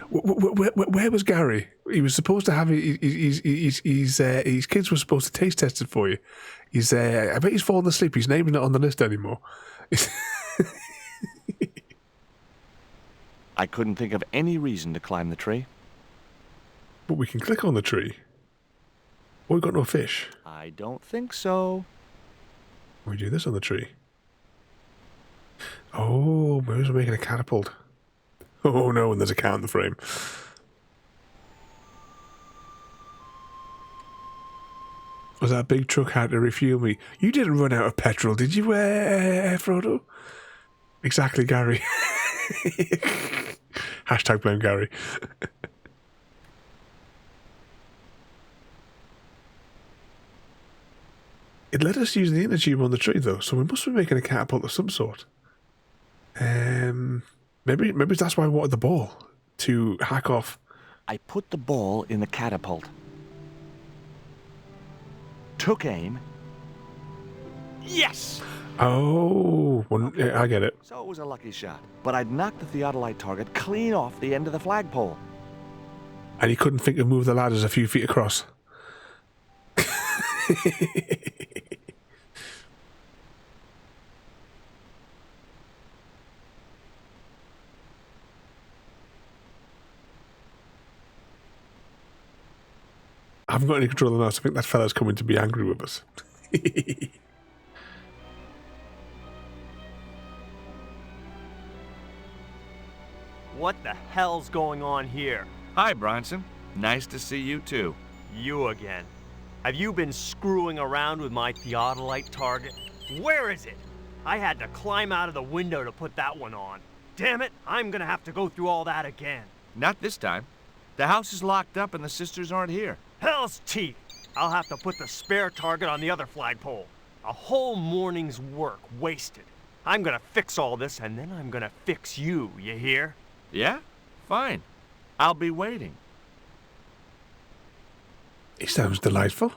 where was Gary? He was supposed to have his kids were supposed to taste test it for you. I bet he's fallen asleep. His name's not on the list anymore. I couldn't think of any reason to climb the tree. But we can click on the tree. Oh, we've got no fish. I don't think so. We do this on the tree. Oh, maybe we're making a catapult. Oh no, and there's a cat in the frame. Was that big truck had to refuel me? You didn't run out of petrol, did you, Frodo? Exactly, Gary. Hashtag blame Gary. It let us use the inner tube on the tree, though, so we must be making a catapult of some sort. Maybe that's why I wanted the ball, to hack off. I put the ball in the catapult. Took aim. Yes! Oh, well, yeah, I get it. So it was a lucky shot. But I'd knocked the theodolite target clean off the end of the flagpole. And he couldn't think of move the ladders a few feet across. I haven't got any control of the mouse. I think that fella's coming to be angry with us. What the hell's going on here? Hi, Bronson. Nice to see you, too. You again. Have you been screwing around with my theodolite target? Where is it? I had to climb out of the window to put that one on. Damn it, I'm gonna have to go through all that again. Not this time. The house is locked up and the sisters aren't here. Hell's teeth! I'll have to put the spare target on the other flagpole. A whole morning's work wasted. I'm gonna fix all this and then I'm gonna fix you, you hear? Yeah? Fine. I'll be waiting. He sounds delightful.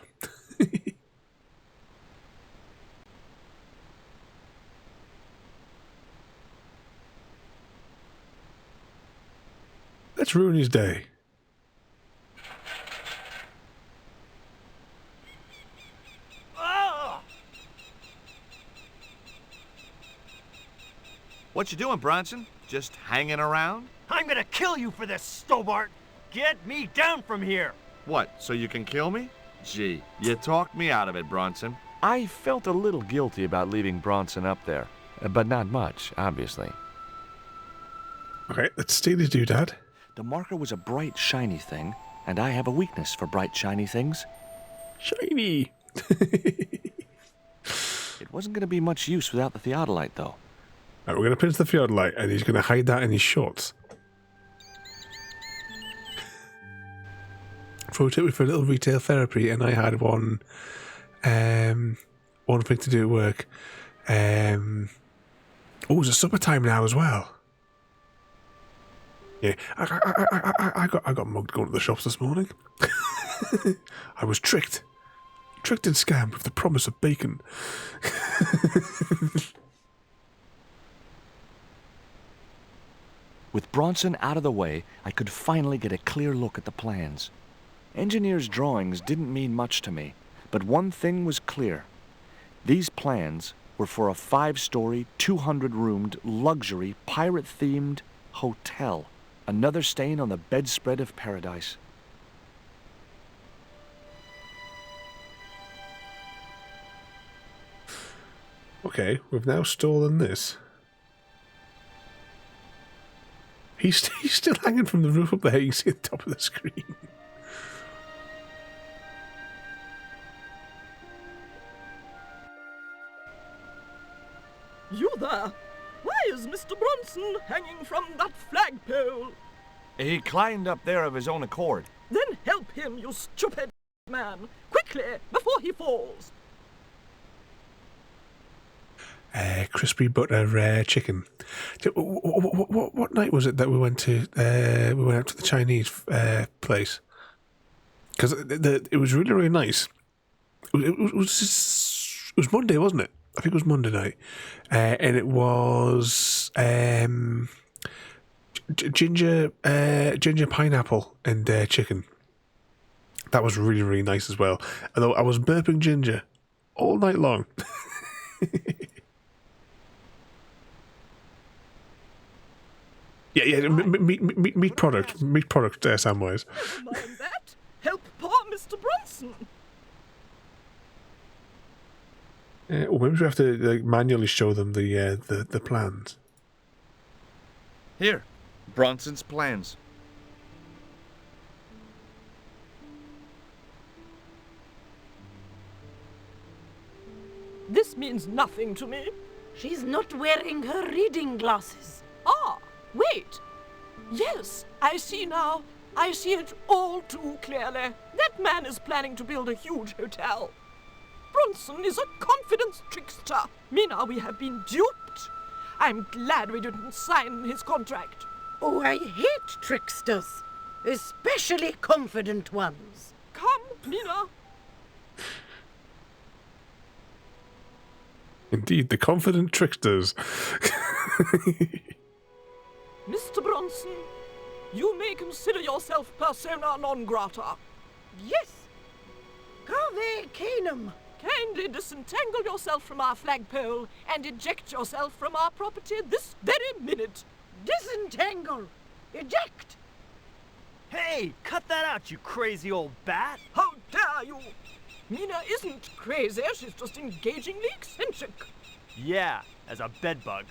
Let's ruin his day. What you doing, Bronson? Just hanging around? I'm gonna kill you for this, Stobbart! Get me down from here! What, so you can kill me? Gee, you talked me out of it, Bronson. I felt a little guilty about leaving Bronson up there, but not much, obviously. Okay, let's steal his doodad. The marker was a bright, shiny thing, and I have a weakness for bright, shiny things. Shiny! It wasn't going to be much use without the theodolite, though. Right, we're going to pinch the theodolite, and he's going to hide that in his shorts. Pro tip for a little retail therapy, and I had one thing to do at work. Oh, it's summertime now as well. Yeah, I got mugged going to the shops this morning. I was tricked and scammed with the promise of bacon. With Bronson out of the way, I could finally get a clear look at the plans. Engineers' drawings didn't mean much to me, but one thing was clear. These plans were for a 5-story, 200-roomed, luxury, pirate-themed hotel. Another stain on the bedspread of paradise. Okay, we've now stolen this. He's still hanging from the roof up there. You can see the top of the screen. You there? Why is Mr. Bronson hanging from that flagpole? He climbed up there of his own accord. Then help him, you stupid man. Quickly, before he falls. Crispy butter chicken. What night was it that we went to? We went out to the Chinese place because it was really, really nice. It was Monday, wasn't it? I think it was Monday night, and it was ginger pineapple and chicken. That was really, really nice as well. Although I was burping ginger all night long. Yeah. Meat product, Samwise. Never mind that. Help poor Mr. Bronson. Or maybe we have to manually show them the plans. Here, Bronson's plans. This means nothing to me. She's not wearing her reading glasses. Ah, wait. Yes, I see now. I see it all too clearly. That man is planning to build a huge hotel. Bronson is a confidence trickster. Mina, we have been duped. I'm glad we didn't sign his contract. Oh, I hate tricksters, especially confident ones. Come, Mina. Indeed, the confident tricksters. Mr. Bronson, you may consider yourself persona non grata. Yes. Café Canum. Kindly disentangle yourself from our flagpole and eject yourself from our property this very minute. Disentangle. Eject. Hey, cut that out, you crazy old bat! How dare you! Mina isn't crazy, she's just engagingly eccentric. Yeah, as a bedbug.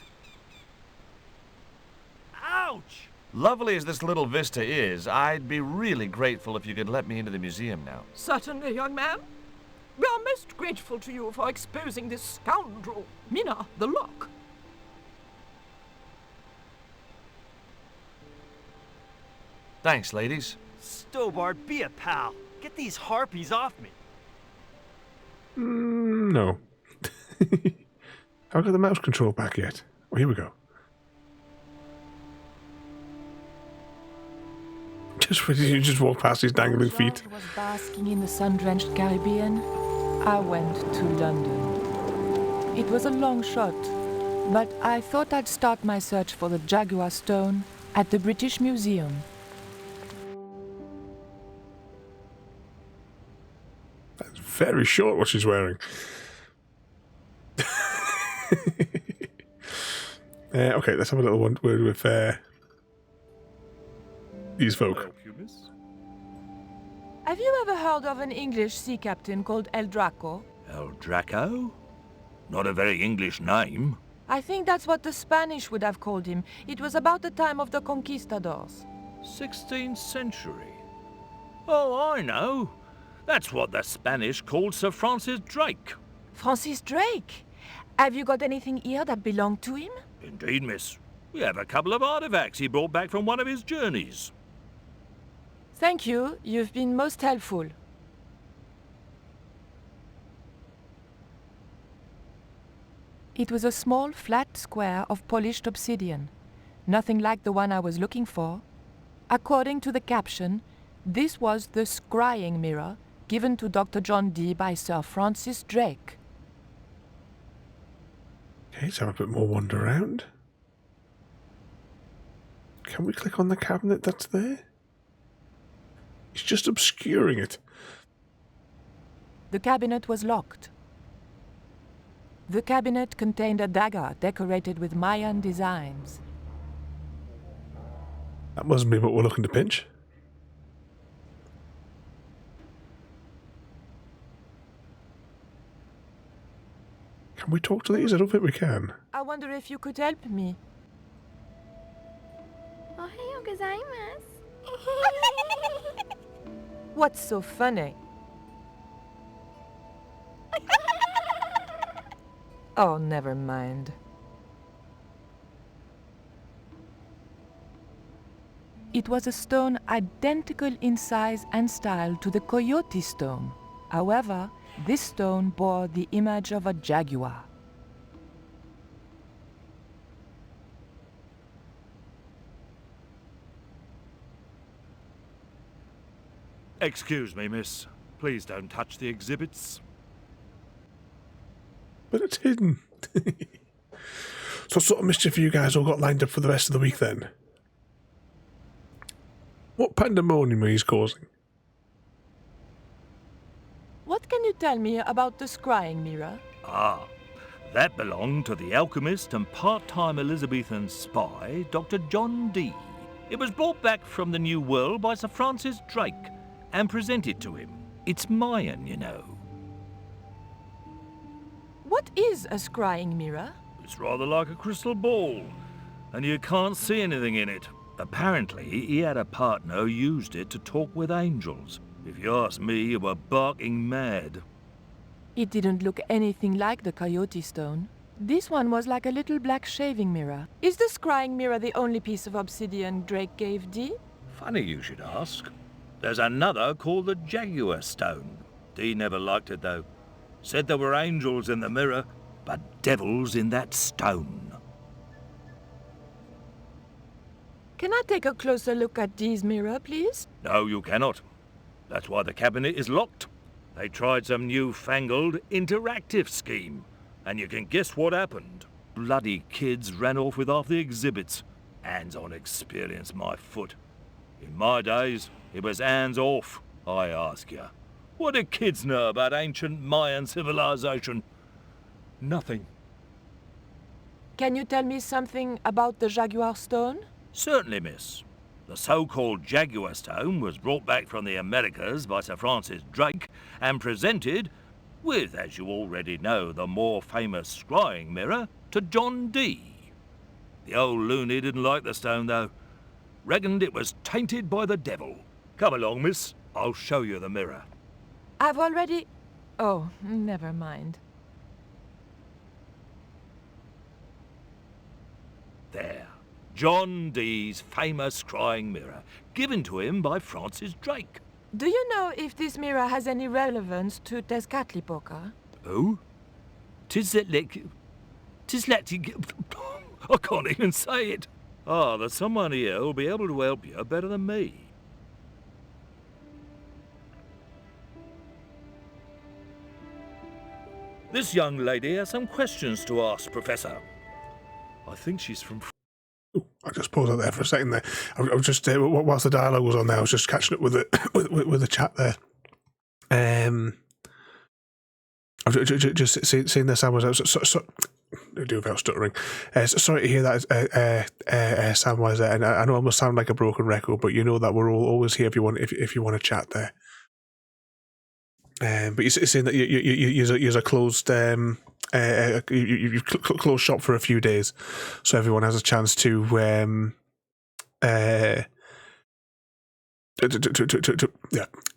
Ouch! Lovely as this little vista is, I'd be really grateful if you could let me into the museum now. Certainly, young man. We are most grateful to you for exposing this scoundrel. Mina, the lock. Thanks, ladies. Stobbart, be a pal. Get these harpies off me. No. Haven't got the mouse control back yet. Oh, here we go. You just walk past his dangling feet. George was basking in the sun-drenched Caribbean. I went to London. It was a long shot, but I thought I'd start my search for the Jaguar stone at the British Museum. That's very short what she's wearing. Okay, let's have a little word with these folk. Have you ever heard of an English sea captain called El Draco? El Draco? Not a very English name. I think that's what the Spanish would have called him. It was about the time of the conquistadors. 16th century. Oh, I know. That's what the Spanish called Sir Francis Drake. Francis Drake? Have you got anything here that belonged to him? Indeed, miss. We have a couple of artifacts he brought back from one of his journeys. Thank you. You've been most helpful. It was a small, flat square of polished obsidian. Nothing like the one I was looking for. According to the caption, this was the scrying mirror given to Dr. John Dee by Sir Francis Drake. Okay, let's have a bit more wander around. Can we click on the cabinet that's there? It's just obscuring it. The cabinet was locked. The cabinet contained a dagger decorated with Mayan designs. That mustn't be what we're looking to pinch. Can we talk to these? I don't think we can. I wonder if you could help me. What's so funny? Oh, never mind. It was a stone identical in size and style to the Coyote stone. However, this stone bore the image of a jaguar. Excuse me, miss. Please don't touch the exhibits. But it's hidden. So what sort of mischief you guys all got lined up for the rest of the week then? What pandemonium are you causing? What can you tell me about the scrying mirror? Ah, That belonged to the alchemist and part-time Elizabethan spy, Dr. John Dee. It was brought back from the New World by Sir Francis Drake and presented to him. It's Mayan, you know. What is a scrying mirror? It's rather like a crystal ball, and you can't see anything in it. Apparently, he had a partner who used it to talk with angels. If you ask me, you were barking mad. It didn't look anything like the coyote stone. This one was like a little black shaving mirror. Is the scrying mirror the only piece of obsidian Drake gave Dee? Funny you should ask. There's another called the Jaguar Stone. Dee never liked it, though. Said there were angels in the mirror, but devils in that stone. Can I take a closer look at Dee's mirror, please? No, you cannot. That's why the cabinet is locked. They tried some newfangled interactive scheme, and you can guess what happened. Bloody kids ran off with half the exhibits. Hands-on experience, my foot. In my days, it was hands off, I ask you. What do kids know about ancient Mayan civilization? Nothing. Can you tell me something about the Jaguar stone? Certainly, miss. The so-called Jaguar Stone was brought back from the Americas by Sir Francis Drake and presented, with, as you already know, the more famous scrying mirror, to John Dee. The old loony didn't like the stone, though. Reckoned it was tainted by the devil. Come along, miss. I'll show you the mirror. I've already... Oh, never mind. There. John Dee's famous scrying mirror, given to him by Francis Drake. Do you know if this mirror has any relevance to Tezcatlipoca? Oh? Tizletlik... I can't even say it. Ah, there's someone here who'll be able to help you better than me. This young lady has some questions to ask, Professor. I think she's from... Ooh, I just paused out there for a second there. I was just, whilst the dialogue was on there, I was just catching up with the, with the chat there. I've just seen this. I was so do without stuttering. Sorry to hear that, Samwise there. And I know I must sound like a broken record, but you know that we're always here if you want to chat there. But you're saying that you're a closed you've closed shop for a few days, so everyone has a chance to yeah,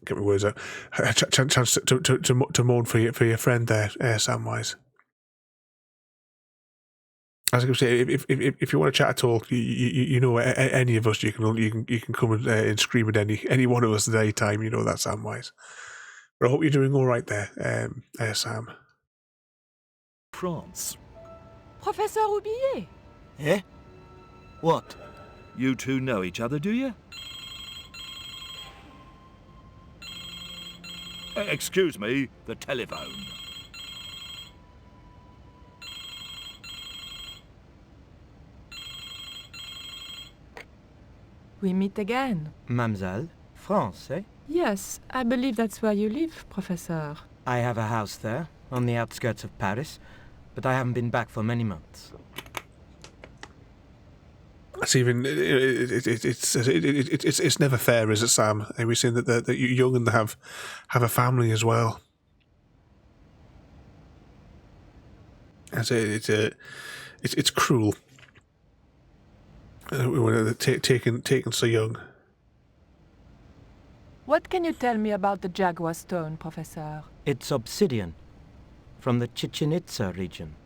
get my words out. A chance to mourn for your friend there, Samwise. As I can say, if you want to chat at all, you know, any of us, you can come and scream at any one of us at any time. You know that, Samwise. But I hope you're doing all right there, Sam. France. Professor Roubillier. Eh? What? You two know each other, do you? Excuse me, the telephone. We meet again. Mademoiselle? France, eh? Yes, I believe that's where you live, Professor. I have a house there, on the outskirts of Paris, but I haven't been back for many months. It's even it's never fair, is it, Sam? And we're saying that you're young and have a family as well. It's cruel. When taken so young. What can you tell me about the Jaguar stone, Professor? It's obsidian, from the Chichen Itza region.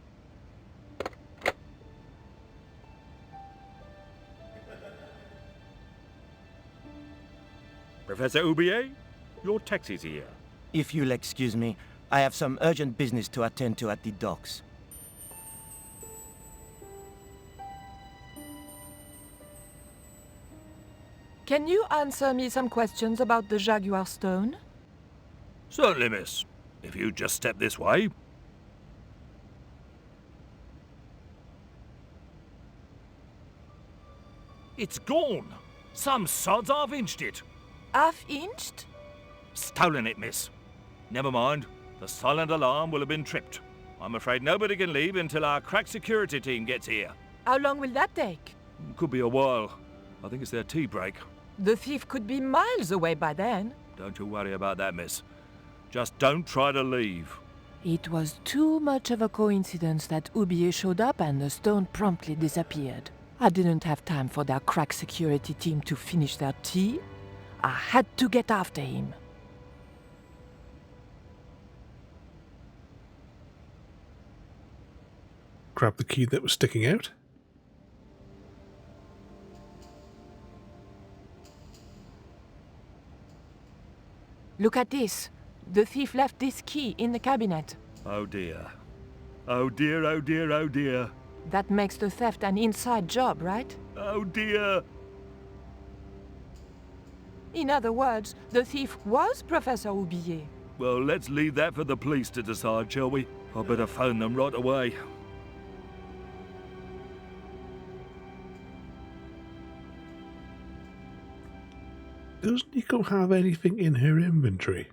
Professor Roubillier, your taxi's here. If you'll excuse me, I have some urgent business to attend to at the docks. Can you answer me some questions about the Jaguar stone? Certainly, miss. If you just step this way. It's gone. Some sods half-inched it. Half-inched? Stolen it, miss. Never mind. The silent alarm will have been tripped. I'm afraid nobody can leave until our crack security team gets here. How long will that take? Could be a while. I think it's their tea break. The thief could be miles away by then. Don't you worry about that, miss. Just don't try to leave. It was too much of a coincidence that Oublier showed up and the stone promptly disappeared. I didn't have time for their crack security team to finish their tea. I had to get after him. Grab the key that was sticking out. Look at this. The thief left this key in the cabinet. Oh dear. Oh dear, oh dear, oh dear. That makes the theft an inside job, right? Oh dear. In other words, the thief was Professor Oublier. Well, let's leave that for the police to decide, shall we? I better phone them right away. Does Nico have anything in her inventory?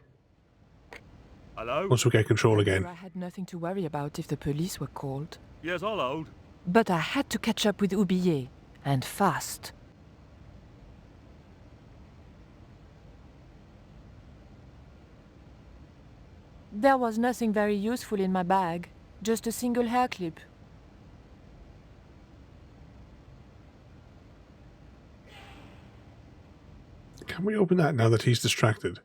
Hello? Once we get control again. I had nothing to worry about if the police were called. Yes, I'll hold. But I had to catch up with Oublier, and fast. There was nothing very useful in my bag, just a single hair clip. Can we open that now that he's distracted?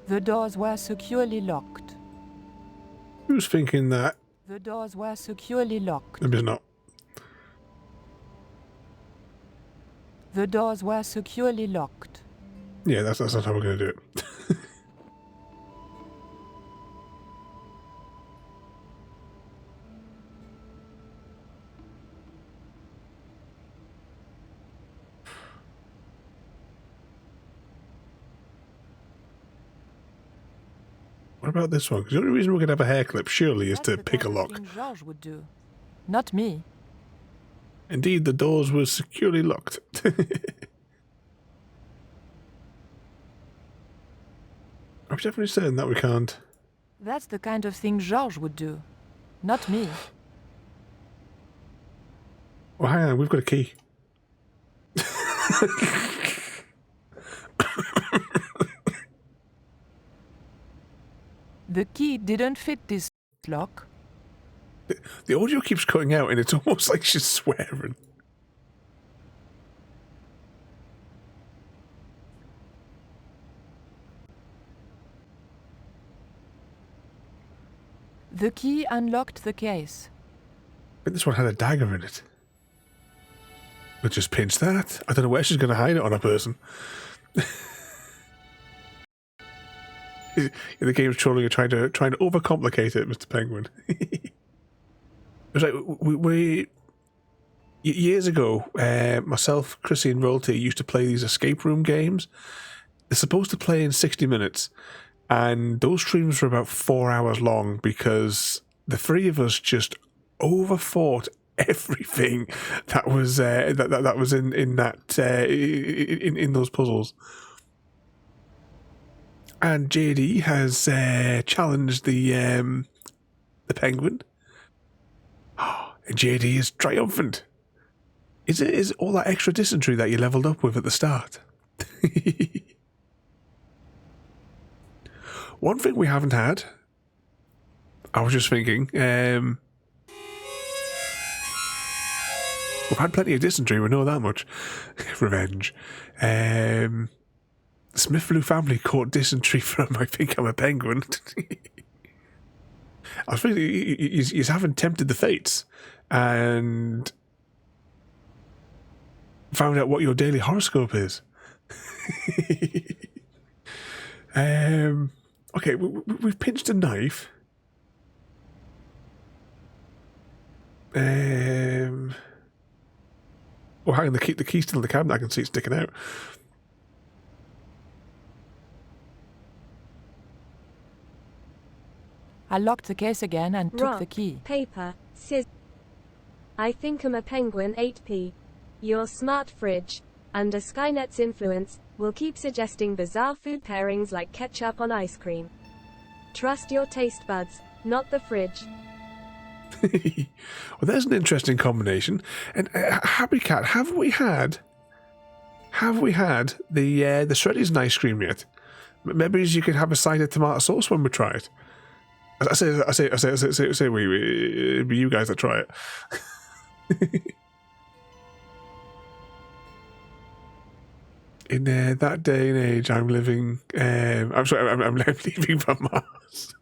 The doors were securely locked. Who's thinking that? The doors were securely locked. Maybe it's not. The doors were securely locked. Yeah, that's not how we're going to do it. What about this one? Because the only reason we're going to have a hair clip, surely, is to pick a lock. George would do. Not me. Indeed, the doors were securely locked. I'm definitely saying that we can't. That's the kind of thing George would do. Not me. Well, hang on, we've got a key. The key didn't fit this lock. The audio keeps cutting out and it's almost like she's swearing. The key unlocked the case. But this one had a dagger in it. We'll just pinch that. I don't know where she's going to hide it on a person. The game's trolling you, trying to overcomplicate it, Mr. Penguin. It was like we years ago, myself, Chrissy, and Royalty used to play these escape room games. They're supposed to play in 60 minutes, and those streams were about 4 hours long because the three of us just overfought everything that was that was in those puzzles. And JD has challenged the Penguin. And JD is triumphant. Is it all that extra dysentery that you leveled up with at the start? One thing we haven't had, I was just thinking, we've had plenty of dysentery, we know that much. Revenge. Smithflew family caught dysentery from I Think I'm a Penguin. I was thinking he's having tempted the fates and found out what your daily horoscope is. Okay, we've pinched a knife. Oh, hang on, the key's still in the cabinet. I can see it sticking out. I locked the case again and took the key. Paper, scissors. I Think I'm a Penguin 8p. Your smart fridge. Under Skynet's influence, will keep suggesting bizarre food pairings like ketchup on ice cream. Trust your taste buds, not the fridge. Well, there's an interesting combination. And Happy Cat, have we had the Shreddies and ice cream yet? Maybe you could have a side of tomato sauce when we try it. I say, we, it'd be you guys that try it. In that day and age, I'm living. I'm sorry, I'm leaving for Mars.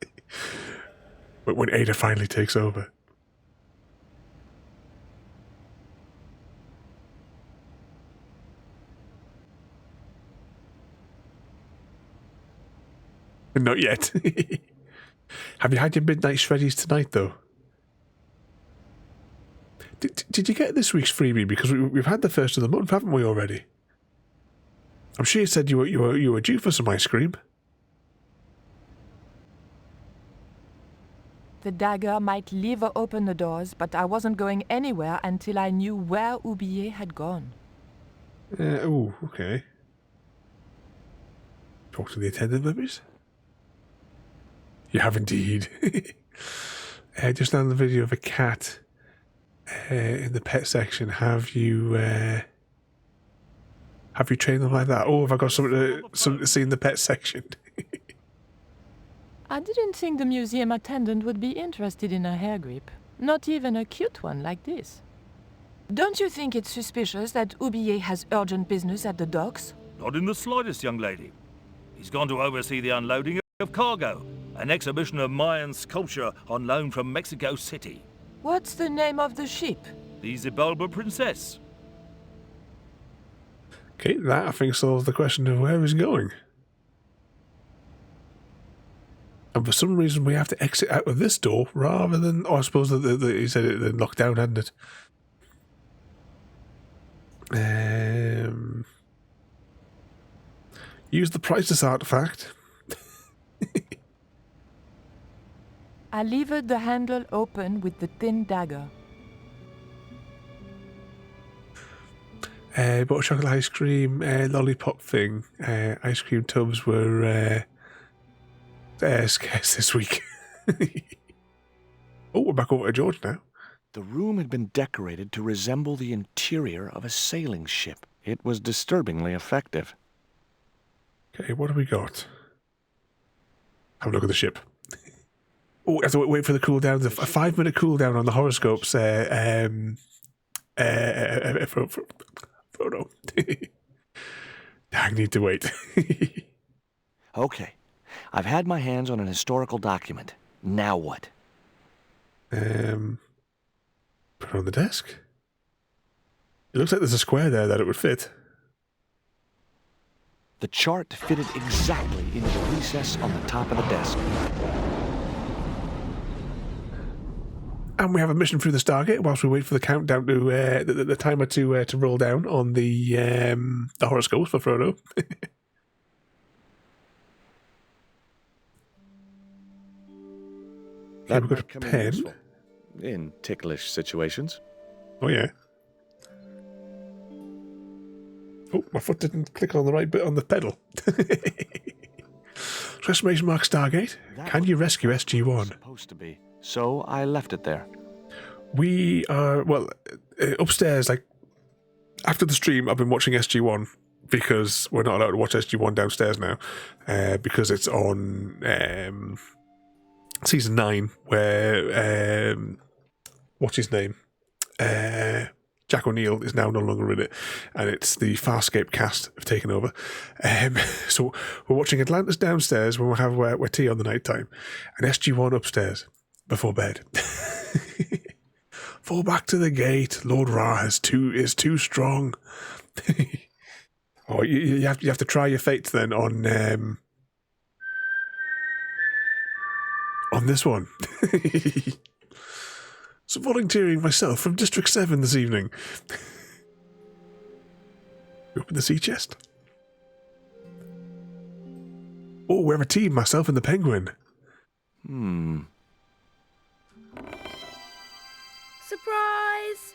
But when Ada finally takes over. Not yet. Have you had your midnight shreddies tonight, though? Did you get this week's freebie? Because we've had the first of the month, haven't we already? I'm sure you said you were due for some ice cream. The dagger might lever open the doors, but I wasn't going anywhere until I knew where Oublié had gone. Oh, okay. Talk to the attendant, maybe? You have indeed. Just now in the video of a cat in the pet section. Have you trained them like that? Oh, have I got something to see in the pet section? I didn't think the museum attendant would be interested in a hair grip. Not even a cute one like this. Don't you think it's suspicious that Oublié has urgent business at the docks? Not in the slightest, young lady. He's gone to oversee the unloading of cargo, an exhibition of Mayan sculpture on loan from Mexico City. What's the name of the ship? The Xibalba Princess. Okay, that I think solves the question of where he's going. And for some reason we have to exit out of this door rather than... Oh, I suppose he said it locked down, hadn't it? Use the priceless artefact. I levered the handle open with the thin dagger. Bought chocolate ice cream, lollipop thing. Ice cream tubs were scarce this week. Oh, we're back over to George now. The room had been decorated to resemble the interior of a sailing ship. It was disturbingly effective. Okay, what have we got? Have a look at the ship. Oh, I have to wait for the cooldown. A 5-minute cooldown on the horoscopes. Photo. I need to wait. Okay, I've had my hands on an historical document. Now what? Put it on the desk. It looks like there's a square there that it would fit. The chart fitted exactly into the recess on the top of the desk. And we have a mission through the Stargate whilst we wait for the countdown to the timer to roll down on the horoscopes for Frodo. That we've got a might come in pen. useful in ticklish situations. Oh yeah. Oh, my foot didn't click on the right bit on the pedal. Exclamation mark Stargate. Can you rescue SG-1? Supposed to be. So I left it there. We are, well, upstairs, like, after the stream, I've been watching SG-1 because we're not allowed to watch SG-1 downstairs now because it's on season 9 where, what's his name? Jack O'Neill is now no longer in it, and it's the Farscape cast have taken over. So we're watching Atlantis downstairs when we'll have our tea on the night time, and SG-1 upstairs before bed. Fall back to the gate. Lord Ra is too strong. Oh, you have to try your fates then on this one. So volunteering myself from District 7 this evening. Open the sea chest. Oh, we have a team, myself and the penguin. Surprise!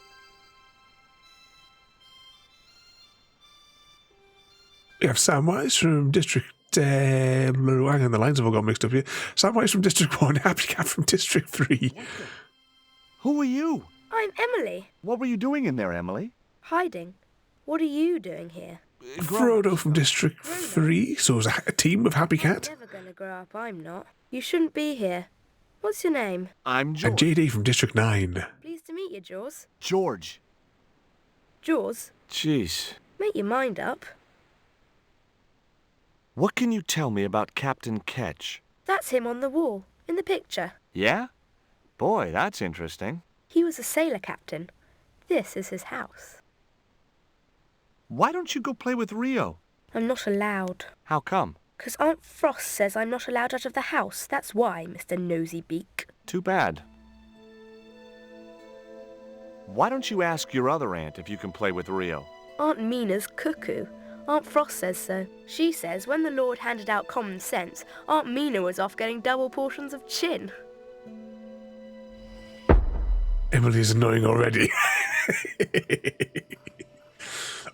We have Samwise from District... hang on, the lines have all got mixed up here. Samwise from District 1, Happy Cat from District 3. Who are you? I'm Emily. What were you doing in there, Emily? Hiding. What are you doing here? Frodo from District 3, so it's a team of Happy Cat. I'm never going to grow up, I'm not. You shouldn't be here. What's your name? I'm George. And JD from District 9. Pleased to meet you, Jaws. George. Jaws? Jeez. Make your mind up. What can you tell me about Captain Ketch? That's him on the wall, in the picture. Yeah? Boy, that's interesting. He was a sailor captain. This is his house. Why don't you go play with Rio? I'm not allowed. How come? 'Cause Aunt Frost says I'm not allowed out of the house. That's why, Mr. Nosybeak. Too bad. Why don't you ask your other aunt if you can play with Rio? Aunt Mina's cuckoo. Aunt Frost says so. She says when the Lord handed out common sense, Aunt Mina was off getting double portions of chin. Emily's annoying already.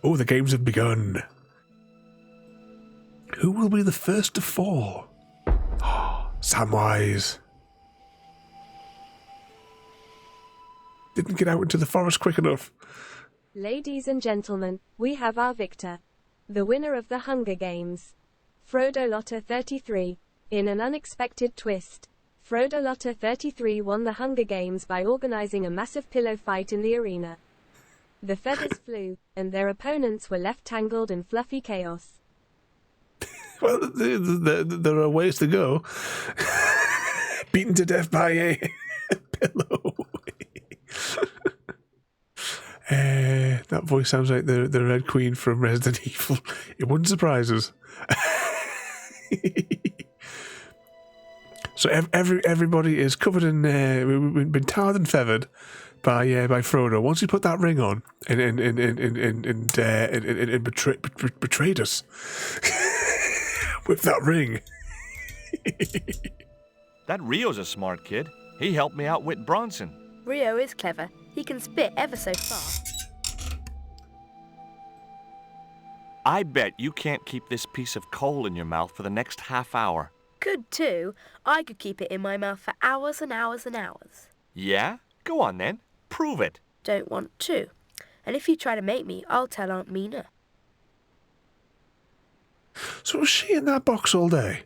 Oh, the games have begun. Who will be the first to fall? Samwise. Didn't get out into the forest quick enough. Ladies and gentlemen, we have our victor. The winner of the Hunger Games. Frodo Lotter 33. In an unexpected twist, Frodo Lotter 33 won the Hunger Games by organizing a massive pillow fight in the arena. The feathers flew, and their opponents were left tangled in fluffy chaos. Well, there are ways to go. Beaten to death by a pillow. That voice sounds like the Red Queen from Resident Evil. It wouldn't surprise us. So everybody is covered in... we've been tarred and feathered by Frodo. Once he put that ring on and betrayed us with that ring. That Rio's a smart kid. He helped me outwit Bronson. Rio is clever. He can spit ever so far. I bet you can't keep this piece of coal in your mouth for the next half hour. Could too. I could keep it in my mouth for hours and hours and hours. Yeah? Go on then. Prove it. Don't want to. And if you try to make me, I'll tell Aunt Mina. So was she in that box all day?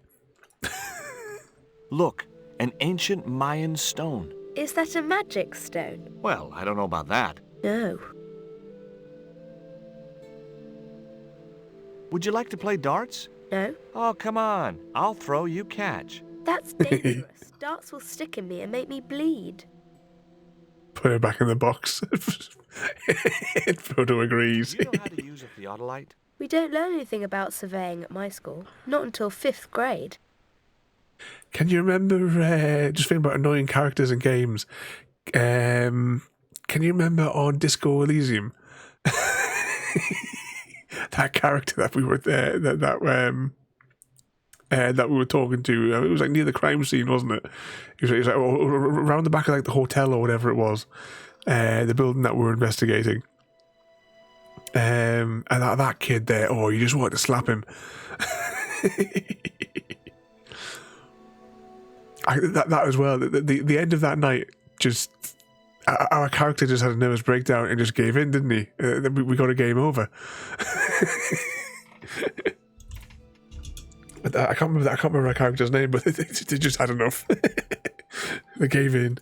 Look, an ancient Mayan stone. Is that a magic stone? Well, I don't know about that. No. Would you like to play darts? No. Oh, come on. I'll throw, you catch. That's dangerous. Darts will stick in me and make me bleed. Put her back in the box. Frodo agrees. Do you know how to use a theodolite? We don't learn anything about surveying at my school. Not until 5th grade. Can you remember, just thinking about annoying characters in games, can you remember on Disco Elysium? That character that we were there, that we were talking to, it was like near the crime scene, wasn't it? It was like around the back of like the hotel or whatever it was, the building that we were investigating. And that kid there, oh, you just wanted to slap him. That as well. The end of that night, just our character just had a nervous breakdown and just gave in, didn't he? We got a game over. But I can't remember our character's name, but they just had enough. They gave in.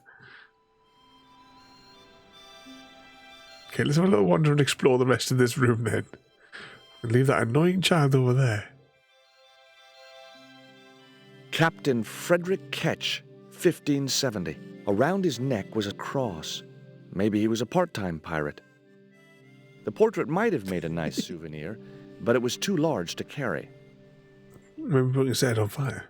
Okay, let's have a little wander and explore the rest of this room then. And leave that annoying child over there. Captain Frederick Ketch, 1570. Around his neck was a cross. Maybe he was a part-time pirate. The portrait might have made a nice souvenir, but it was too large to carry. Maybe putting his head on fire.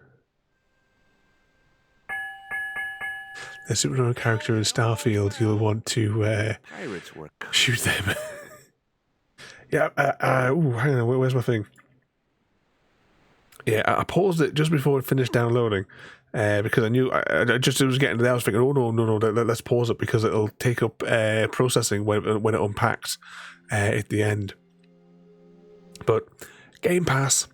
The superhero character in Starfield, you'll want to Pirates were shoot them. Yeah, hang on, where's my thing? Yeah, I paused it just before it finished downloading because I knew I was getting there. I was thinking, oh no, let's pause it because it'll take up processing when it unpacks at the end. But Game Pass.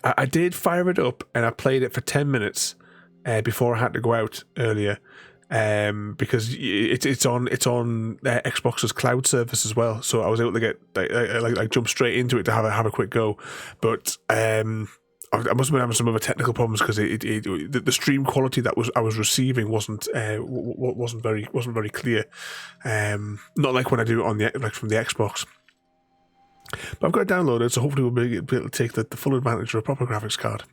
I did fire it up and I played it for 10 minutes before I had to go out earlier because it's on Xbox's cloud service as well. So I was able to get like jump straight into it to have a quick go. But I must have been having some other technical problems because the stream quality that I was receiving wasn't very clear. Not like when I do it on from the Xbox. But I've got it downloaded, so hopefully we'll be able to take the full advantage of a proper graphics card.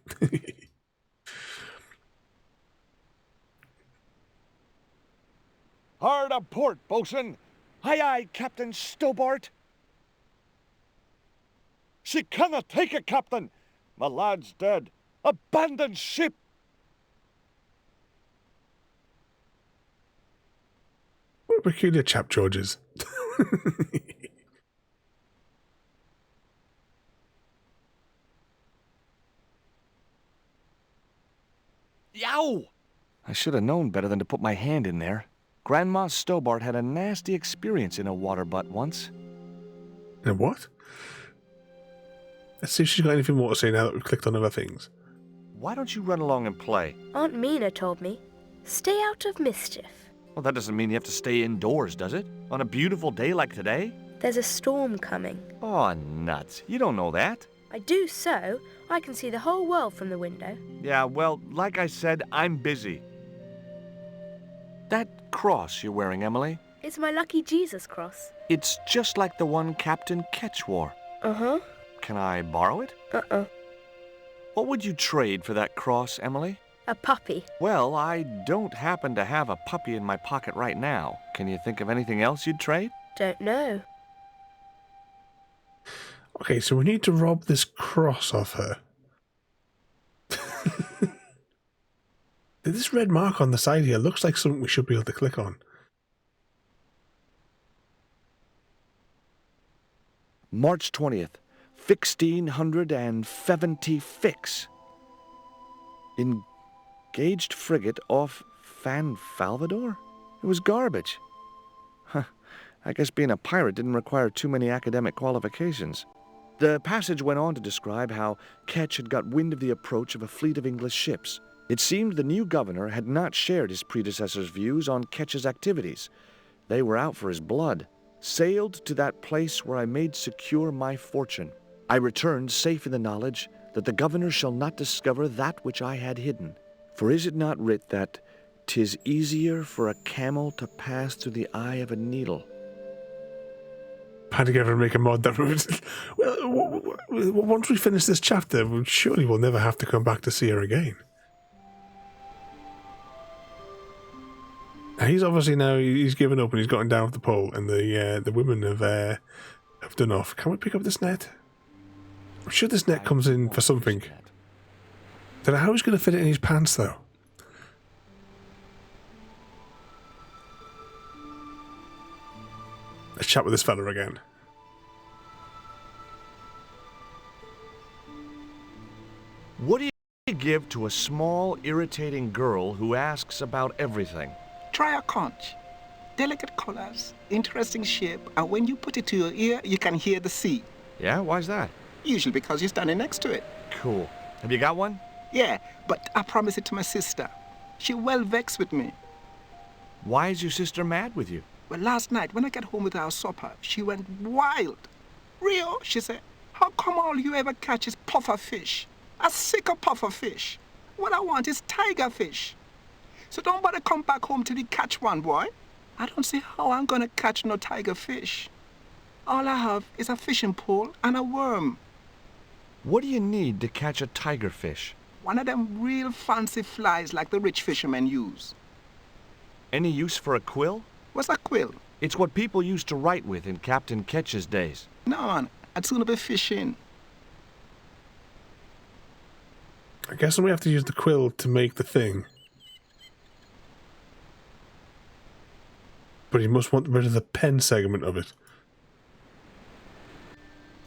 Hard a port, bosun. Aye, aye, Captain Stobbart. She cannot take it, Captain. My lad's dead. Abandon ship. What a peculiar chap George is. Yow! I should have known better than to put my hand in there. Grandma Stobbart had a nasty experience in a water butt once. In what? Let's see if she's got anything more to say now that we've clicked on other things. Why don't you run along and play? Aunt Mina told me, stay out of mischief. Well, that doesn't mean you have to stay indoors, does it? On a beautiful day like today? There's a storm coming. Oh, nuts. You don't know that. I do so. I can see the whole world from the window. Yeah, well, like I said, I'm busy. That cross you're wearing, Emily? It's my lucky Jesus cross. It's just like the one Captain Ketch wore. Uh-huh. Can I borrow it? Uh-uh. What would you trade for that cross, Emily? A puppy. Well, I don't happen to have a puppy in my pocket right now. Can you think of anything else you'd trade? Don't know. Okay, so we need to rob this cross off her. This red mark on the side here looks like something we should be able to click on. March 20th, 1670 fix. Engaged frigate off Fan Falvador? It was garbage. Huh. I guess being a pirate didn't require too many academic qualifications. The passage went on to describe how Ketch had got wind of the approach of a fleet of English ships. It seemed the new governor had not shared his predecessor's views on Ketch's activities. They were out for his blood. Sailed to that place where I made secure my fortune. I returned safe in the knowledge that the governor shall not discover that which I had hidden. For is it not writ that 'tis easier for a camel to pass through the eye of a needle? Had to get her and make a mod that well, once we finish this chapter, surely we'll never have to come back to see her again. He's obviously he's given up and he's gotten down off the pole, and the women have done off. Can we pick up this net? I'm sure this net comes in for something. Don't know how he's going to fit it in his pants though. Let's chat with this fella again. What do you give to a small, irritating girl who asks about everything? Try a conch. Delicate colors, interesting shape, and when you put it to your ear, you can hear the sea. Yeah, why's that? Usually because you're standing next to it. Cool. Have you got one? Yeah, but I promised it to my sister. She well vexed with me. Why is your sister mad with you? Well, last night, when I got home with our supper, she went wild. Rio, she said, how come all you ever catch is puffer fish? A sicker puffer fish. What I want is tiger fish. So don't bother come back home till you catch one, boy. I don't see how I'm gonna catch no tiger fish. All I have is a fishing pole and a worm. What do you need to catch a tiger fish? One of them real fancy flies like the rich fishermen use. Any use for a quill? What's a quill? It's what people used to write with in Captain Ketch's days. No, man. I'd sooner be fishing. I guess we have to use the quill to make the thing. But you must want rid of the pen segment of it.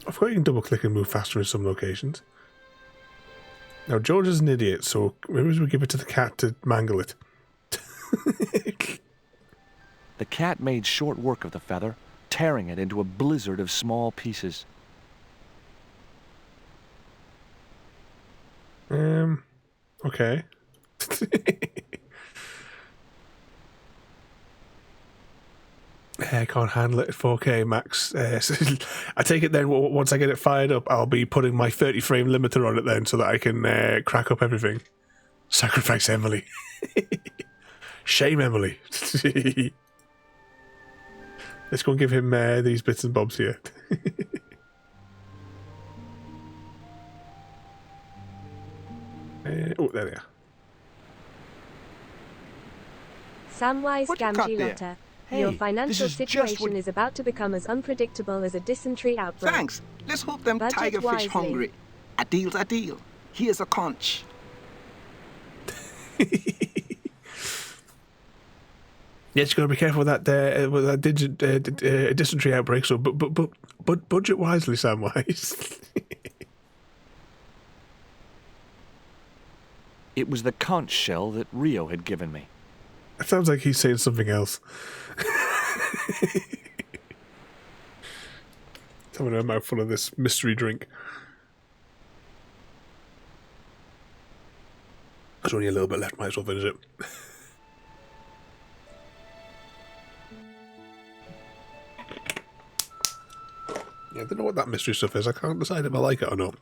I forgot you can double click and move faster in some locations. Now George is an idiot, so maybe we give it to the cat to mangle it. The cat made short work of the feather, tearing it into a blizzard of small pieces. Okay. I can't handle it at 4K max. I take it then, once I get it fired up, I'll be putting my 30 frame limiter on it then so that I can crack up everything. Sacrifice Emily. Shame Emily. Let's go and give him these bits and bobs here. Oh, there they are. Samwise What you got Gamgee there? Lotta. Hey, Your this financial is just situation what- is about to become as unpredictable as a dysentery outbreak. Thanks. Let's hope them Budget tiger fish wisely. hungry. A deal's a deal. Here's a conch. Yes, you got to be careful with that dysentery outbreak. So, but budget wisely, Samwise. It was the conch shell that Rio had given me. It sounds like he's saying something else. Having a mouthful of this mystery drink. There's only a little bit left. Might as well finish it. Yeah, I don't know what that mystery stuff is. I can't decide if I like it or not.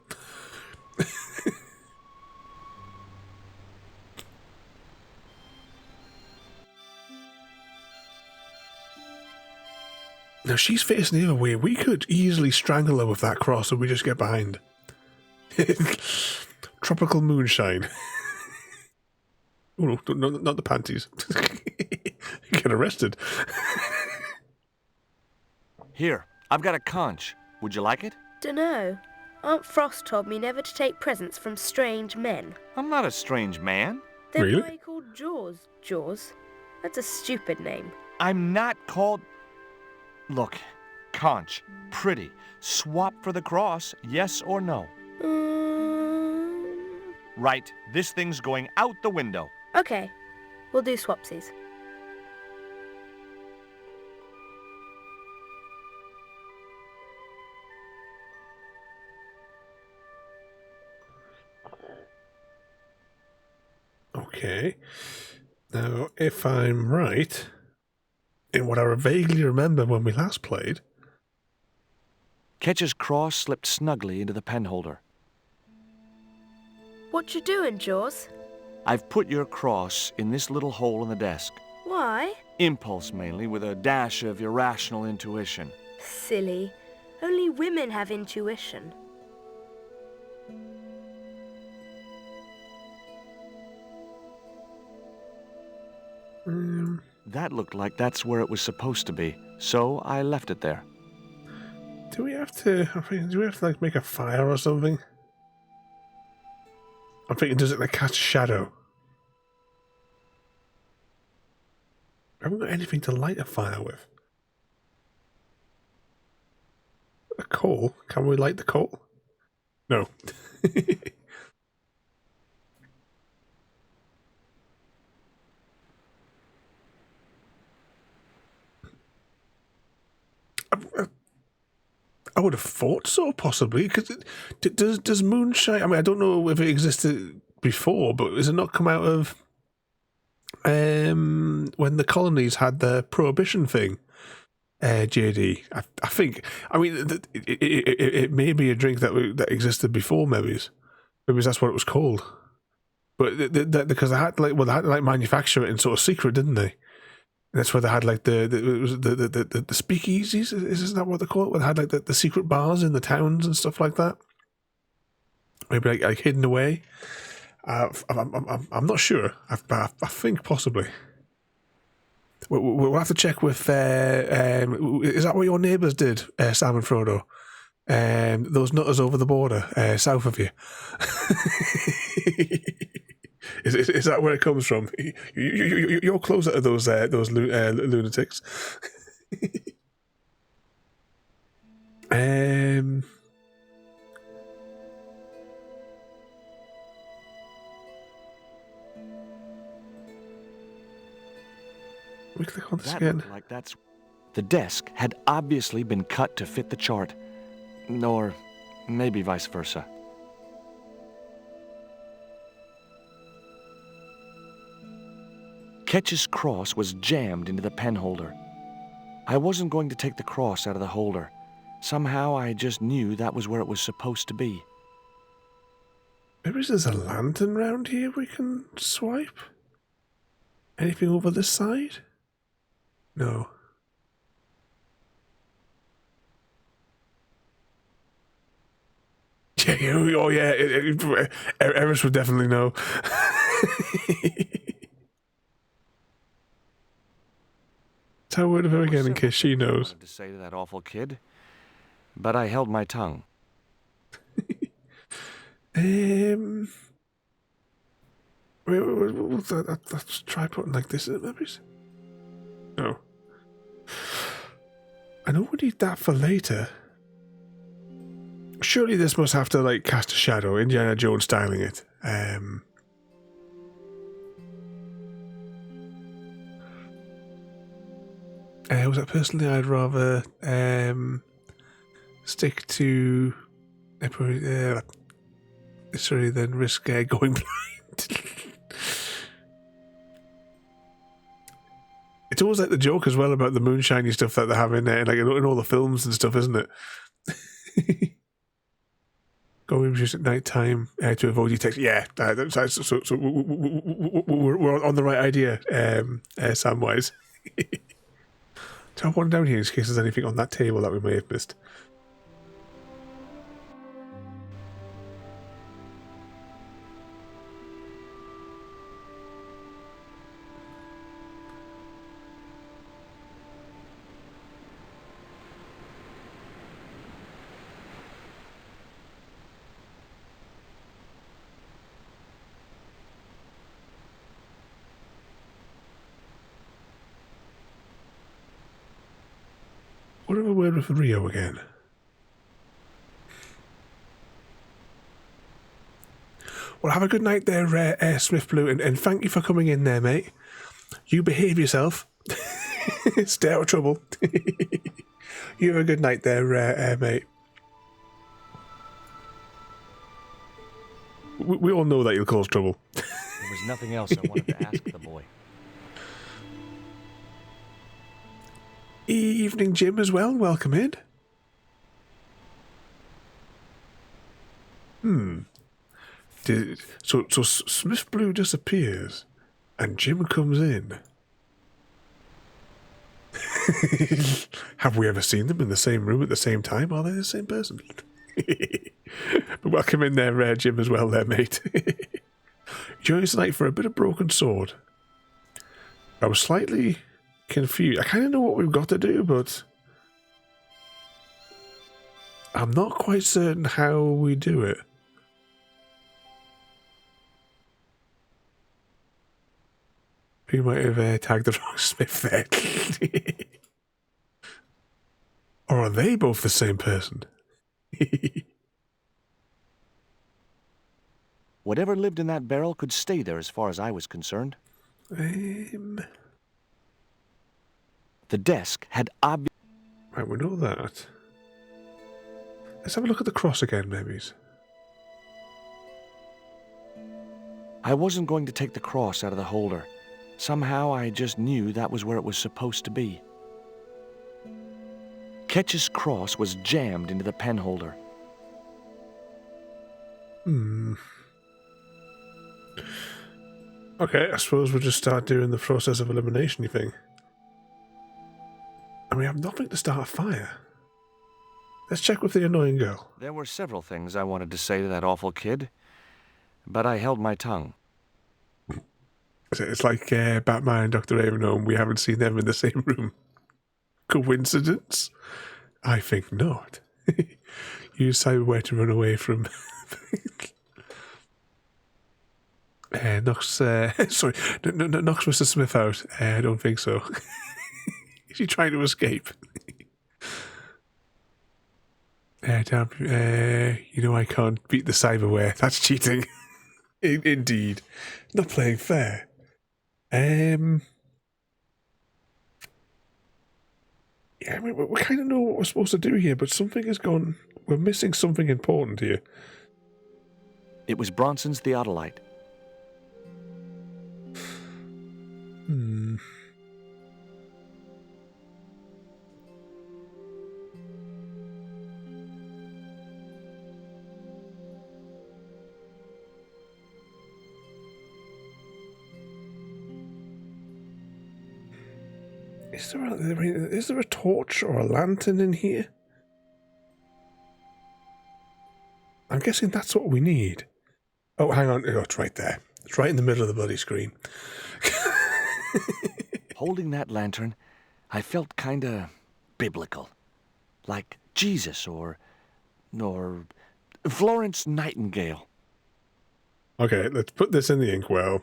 Now she's facing the other way. We could easily strangle her with that cross and we just get behind. Tropical moonshine. Oh no, not the panties. Get arrested. Here, I've got a conch. Would you like it? Dunno. Aunt Frost told me never to take presents from strange men. I'm not a strange man. Then Really? why are you called Jaws? Jaws? That's a stupid name. I'm not called... Look, conch, pretty. Swap for the cross, yes or no? Right, this thing's going out the window. Okay. We'll do swapsies. Okay. Now, if I'm right, in what I vaguely remember when we last played, Ketch's cross slipped snugly into the penholder. What you doing, Jaws? I've put your cross in this little hole in the desk. Why? Impulse mainly, with a dash of irrational intuition. Silly. Only women have intuition. That looked like that's where it was supposed to be, so I left it there. do we have to like make a fire or something? I'm thinking, does it like catch a shadow? I haven't got anything to light a fire with. A coal? Can we light the coal? No. I would have thought so, possibly, because does moonshine... I mean, I don't know if it existed before, but has it not come out of when the colonies had the prohibition thing, JD? I think... I mean, it may be a drink that existed before, maybe that's what it was called. But because they had to manufacture it in sort of secret, didn't they? And that's where they had like the speakeasies. Isn't that what they call it? Where they had like the secret bars in the towns and stuff like that. Maybe like hidden away. I'm not sure. I think possibly. We'll have to check with. Is that what your neighbours did, Sam and Frodo? Those nutters over the border, south of you. Is that where it comes from? You're closer to those lunatics. We click on this again. Looked like that's... The desk had obviously been cut to fit the chart. Or maybe vice versa. Ketch's cross was jammed into the pen holder. I wasn't going to take the cross out of the holder. Somehow I just knew that was where it was supposed to be. Maybe there's a lantern round here we can swipe? Anything over this side? No. Yeah, oh yeah, Eris would definitely know. Tell word of her again in case she knows. I wanted to say to that awful kid, but I held my tongue. Let's try putting like this in it, maybe? No. I know we need that for later. Surely this must have to, like, cast a shadow, Indiana Jones styling it. Was that personally, I'd rather stick to sorry, than risk going blind. It's always like the joke as well about the moonshiny stuff that they have in there, like in all the films and stuff, isn't it? Going just at night time to avoid detection. Yeah, so we're on the right idea, Samwise. Top one down here in case there's anything on that table that we may have missed. What have a word with Rio again? Well, have a good night there, Smith Blue, and thank you for coming in there, mate. You behave yourself. Stay out of trouble. You have a good night there, mate. We all know that you'll cause trouble. There was nothing else I wanted to ask the boy. Evening, Jim, as well. Welcome in. So Smith Blue disappears, and Jim comes in. Have we ever seen them in the same room at the same time? Are they the same person? But welcome in there, Jim, as well there, mate. Join us tonight for a bit of broken sword. I was slightly confused. I kind of know what we've got to do, but I'm not quite certain how we do it. We might have tagged the wrong Smith there. Or are they both the same person? Whatever lived in that barrel could stay there as far as I was concerned. The desk had Right, we know that. Let's have a look at the cross again, maybe. I wasn't going to take the cross out of the holder. Somehow I just knew that was where it was supposed to be. Ketch's cross was jammed into the pen holder. Okay, I suppose we'll just start doing the process of elimination, you think? And we have nothing to start a fire. Let's check with the annoying girl. There were several things I wanted to say to that awful kid, but I held my tongue. It's like Batman and Dr. Ravenholm. We haven't seen them in the same room. Coincidence? I think not. You decide where to run away from. Knocks, sorry, knocks Mr. Smith out. I don't think so. Is he trying to escape? Damn, you know I can't beat the cyberware. That's cheating. Indeed. Not playing fair. Yeah, I mean, we kind of know what we're supposed to do here, but something has gone. We're missing something important here. It was Bronson's theodolite. Hmm. Is there a torch or a lantern in here? I'm guessing that's what we need. Oh, hang on. Oh, it's right there. It's right in the middle of the bloody screen. Holding that lantern, I felt kinda biblical. Like Jesus or Florence Nightingale. Okay, let's put this in the inkwell.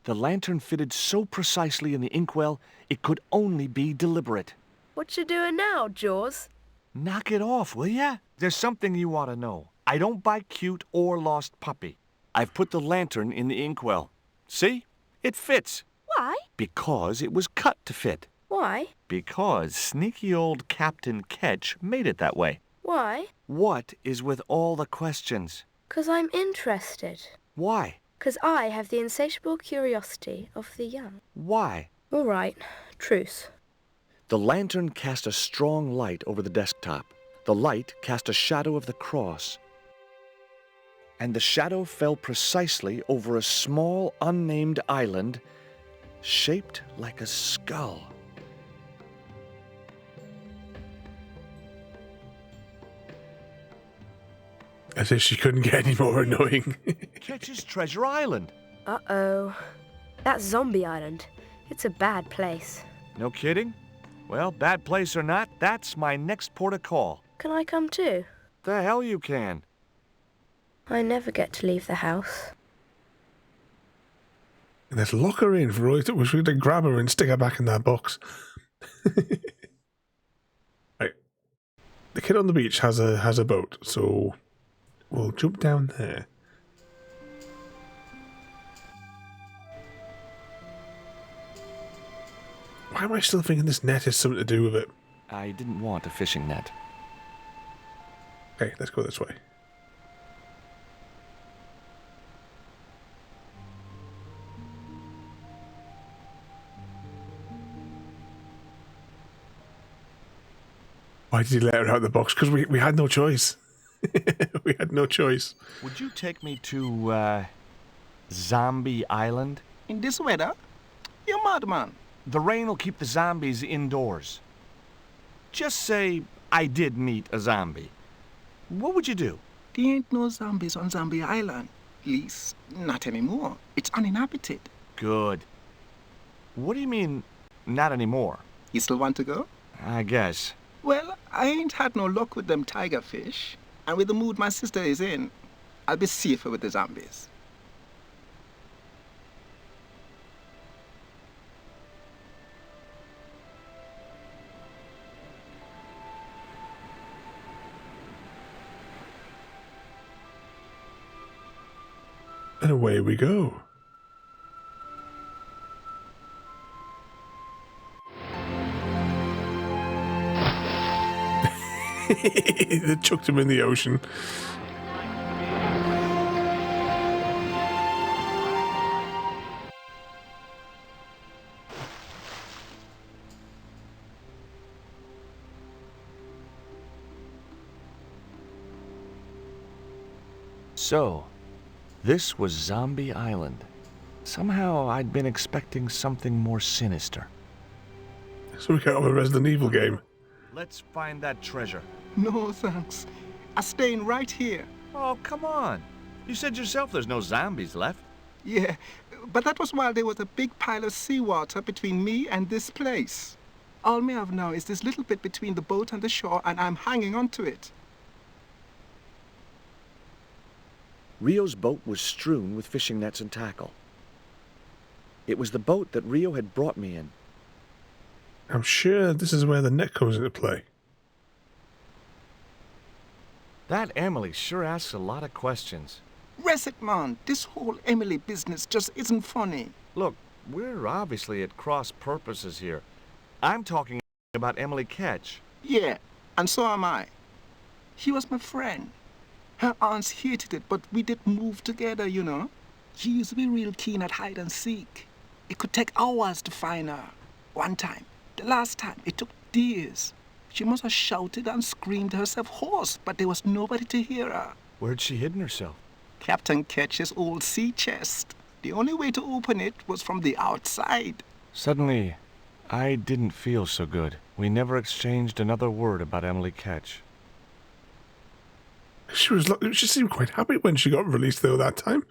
The lantern fitted so precisely in the inkwell, it could only be deliberate. What you doing now, Jaws? Knock it off, will ya? There's something you ought to know. I don't buy cute or lost puppy. I've put the lantern in the inkwell. See? It fits. Why? Because it was cut to fit. Why? Because sneaky old Captain Ketch made it that way. Why? What is with all the questions? 'Cause I'm interested. Why? 'Cause I have the insatiable curiosity of the young. Why? All right. Truce. The lantern cast a strong light over the desktop. The light cast a shadow of the cross. And the shadow fell precisely over a small, unnamed island shaped like a skull. As if she couldn't get any more annoying. Ketch's Treasure Island. Uh-oh. That's Zombie Island. It's a bad place. No kidding? Well, bad place or not, that's my next port of call. Can I come too? The hell you can. I never get to leave the house. And let's lock her in for all it was. We're going to grab her and stick her back in that box. Right. The kid on the beach has a boat, so we'll jump down there. Why am I still thinking this net has something to do with it? I didn't want a fishing net. Okay, let's go this way. Why did he let her out of the box? Because we had no choice. We had no choice. Would you take me to, Zombie Island? In this weather? You're mad, man. The rain will keep the zombies indoors. Just say I did meet a zombie. What would you do? There ain't no zombies on Zombie Island. At least, not anymore. It's uninhabited. Good. What do you mean, not anymore? You still want to go? I guess. Well, I ain't had no luck with them tiger fish. And with the mood my sister is in, I'll be safer with the zombies. And away we go. They chucked him in the ocean. So, this was Zombie Island. Somehow I'd been expecting something more sinister. So we got a Resident Evil game. Let's find that treasure. No, thanks. I'm staying right here. Oh, come on. You said yourself there's no zombies left. Yeah, but that was while there was a big pile of seawater between me and this place. All me have now is this little bit between the boat and the shore, and I'm hanging on to it. Rio's boat was strewn with fishing nets and tackle. It was the boat that Rio had brought me in. I'm sure this is where the net comes into play. That Emily sure asks a lot of questions. Rest it, man. This whole Emily business just isn't funny. Look, we're obviously at cross purposes here. I'm talking about Emily Ketch. Yeah, and so am I. He was my friend. Her aunts hated it, but we did move together, you know. She used to be real keen at hide and seek. It could take hours to find her. One time, the last time, it took days. She must have shouted and screamed herself hoarse, but there was nobody to hear her. Where'd she hidden herself? Captain Ketch's old sea chest. The only way to open it was from the outside. Suddenly, I didn't feel so good. We never exchanged another word about Emily Ketch. She seemed quite happy when she got released, though, that time.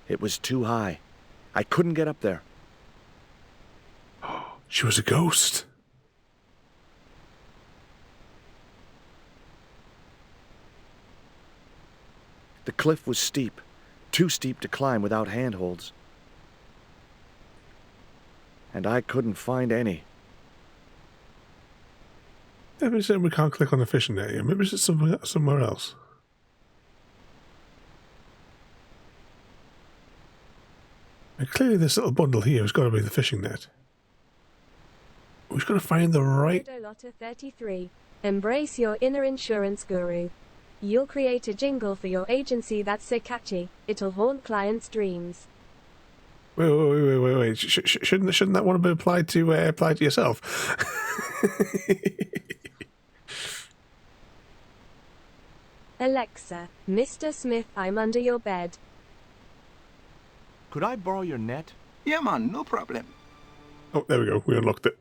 It was too high. I couldn't get up there. She was a ghost. The cliff was steep, too steep to climb without handholds. And I couldn't find any. Maybe it's we can't click on the fishing net here. Maybe it's somewhere else. And clearly this little bundle here has got to be the fishing net. We've got to find the right... Lotta 33. Embrace your inner insurance guru. You'll create a jingle for your agency that's so catchy, it'll haunt clients' dreams. Wait. Shouldn't that one be applied to yourself? Alexa, Mr. Smith, I'm under your bed. Could I borrow your net? Yeah, man, no problem. Oh, there we go. We unlocked it.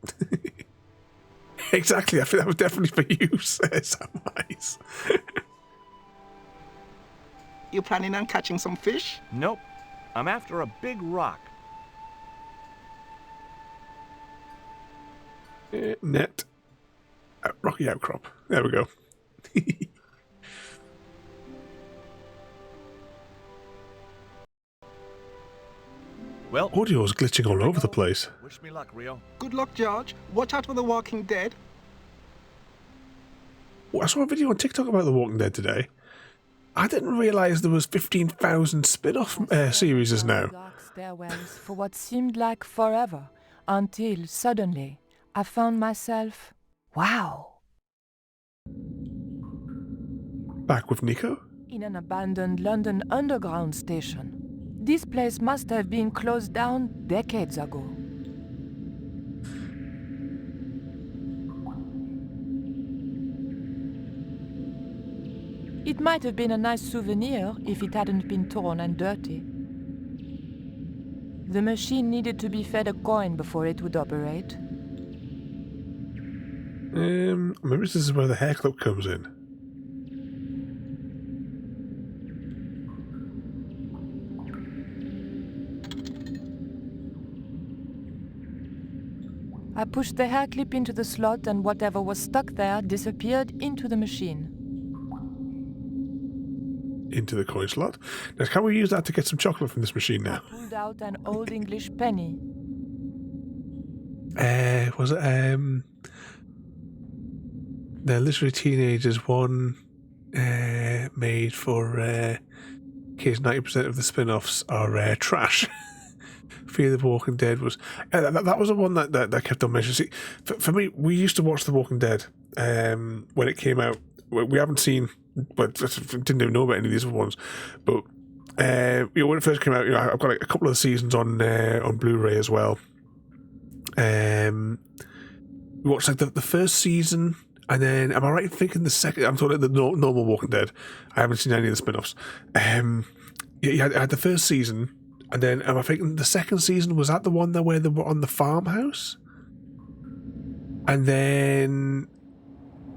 Exactly. I think that was definitely for you, Samwise. You planning on catching some fish? Nope. I'm after a big rock. Net. Rocky outcrop. There we go. Well, audio's glitching all over the place. Wish me luck, Rio. Good luck, George. Watch out for the Walking Dead. I saw a video on TikTok about The Walking Dead today. I didn't realise there was 15,000 spin-off series now. Dark stairwells for what seemed like forever, until suddenly I found myself, wow, back with Nico? In an abandoned London Underground station. This place must have been closed down decades ago. It might have been a nice souvenir if it hadn't been torn and dirty. The machine needed to be fed a coin before it would operate. Maybe this is where the hair club comes in. I pushed the hair clip into the slot and whatever was stuck there disappeared into the machine. Into the coin slot? Now, can we use that to get some chocolate from this machine now? I pulled out an old English penny. Was it, they're literally teenagers, one made for, in case 90% of the spin-offs are trash. Fear the Walking Dead was... that was the one that kept on mentioning. See, for me, we used to watch The Walking Dead when it came out. We haven't seen... But didn't even know about any of these other ones. But when it first came out, I've got a couple of seasons on Blu-ray as well. We watched the first season, and then am I right in thinking the second? I'm talking the normal Walking Dead. I haven't seen any of the spin-offs. You had the first season, and then am I thinking the second season was that the one there where they were on the farmhouse? And then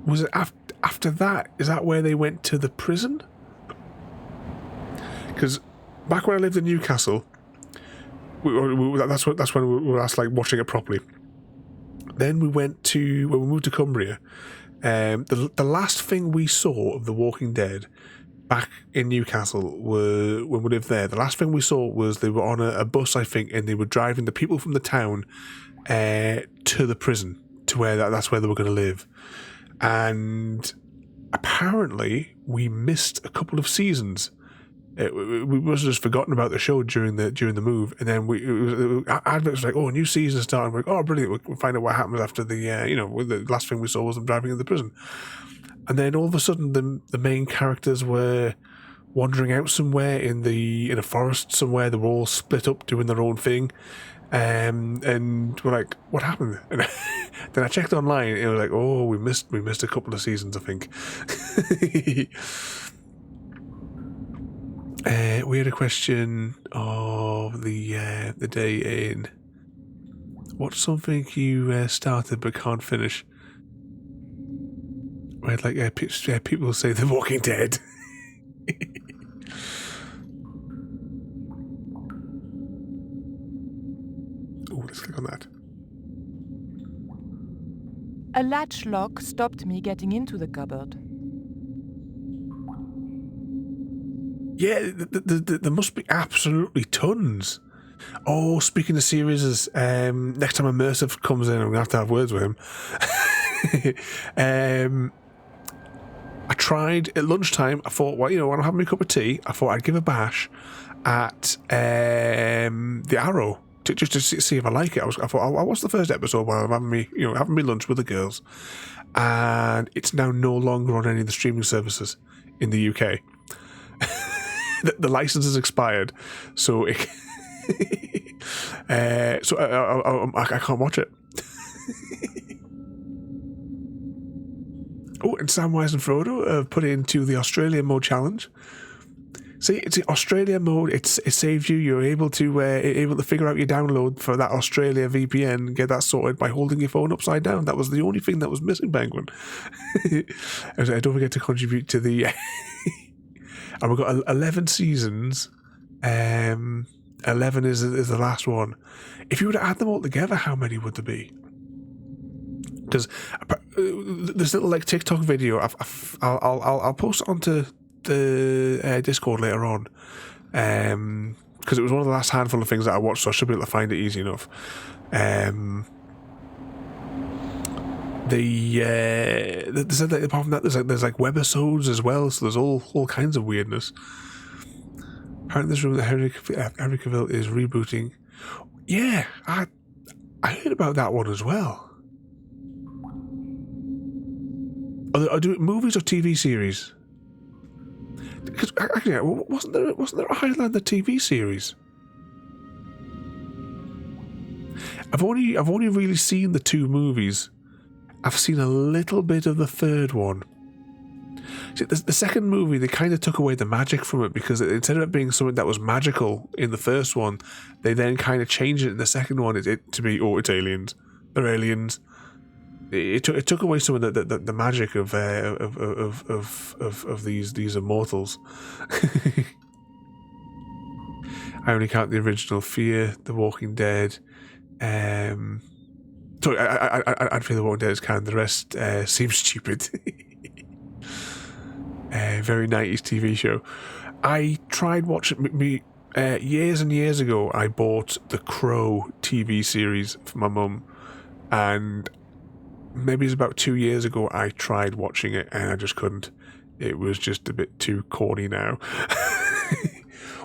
was it after that? Is that where they went to the prison? Because back when I lived in Newcastle, that's when we were last watching it properly. Then when we moved to Cumbria, the last thing we saw of The Walking Dead back in Newcastle when we lived there, the last thing we saw was they were on a bus, I think, and they were driving the people from the town to the prison, to where that's where they were going to live. And apparently we missed a couple of seasons we must have just forgotten about the show during the move, and then Advent was like, "Oh, a new season starting." We're like, "Oh, brilliant! We'll find out what happens after the the last thing we saw was them driving into prison." And then all of a sudden, the main characters were wandering out somewhere in a forest somewhere. They were all split up doing their own thing, and we're like, "What happened?" And then I checked online, and it was like, "Oh, we missed a couple of seasons, I think." We had a question of the day in. What's something you started but can't finish? Right, like people say The Walking Dead. Oh, let's click on that. A latch lock stopped me getting into the cupboard. Yeah, there must be absolutely tons. Oh, speaking of series, next time Immersive comes in, I'm going to have words with him. I tried at lunchtime. I thought, well, when I'm having a cup of tea, I thought I'd give a bash at the Arrow just to see if I like it. I thought I'll watch the first episode while I'm having me lunch with the girls, and it's now no longer on any of the streaming services in the UK. The license has expired, so I can't watch it. Oh, and Samwise and Frodo have put into the Australia mode challenge. See, it's the Australia mode. It saves you. You're able to figure out your download for that Australia VPN. Get that sorted by holding your phone upside down. That was the only thing that was missing, Penguin. And don't forget to contribute to the. And we've got 11 seasons. 11 is the last one. If you were to add them all together, how many would there be? Because this little TikTok video, I'll post it onto the Discord later on. Because it was one of the last handful of things that I watched, so I should be able to find it easy enough. They said that apart from that, there's webisodes as well, so there's all kinds of weirdness. Apparently, this room that Henry Cavill is rebooting. Yeah, I heard about that one as well. Are they movies or TV series? Because actually, wasn't there a Highlander TV series? I've only really seen the 2 movies. I've seen a little bit of the third one. See, the second movie, they kind of took away the magic from it, because instead of it being something that was magical in the first one, they then kind of changed it in the second one to be, oh, it's aliens. They're aliens. It took away some of the magic of these immortals. I only count the original Fear, The Walking Dead. Sorry, I'd feel The Walking Dead is canon. The rest seems stupid. Very 90s TV show. I tried watching years and years ago. I bought the Crow TV series for my mum, and maybe it's about 2 years ago I tried watching it and I just couldn't. It was just a bit too corny now.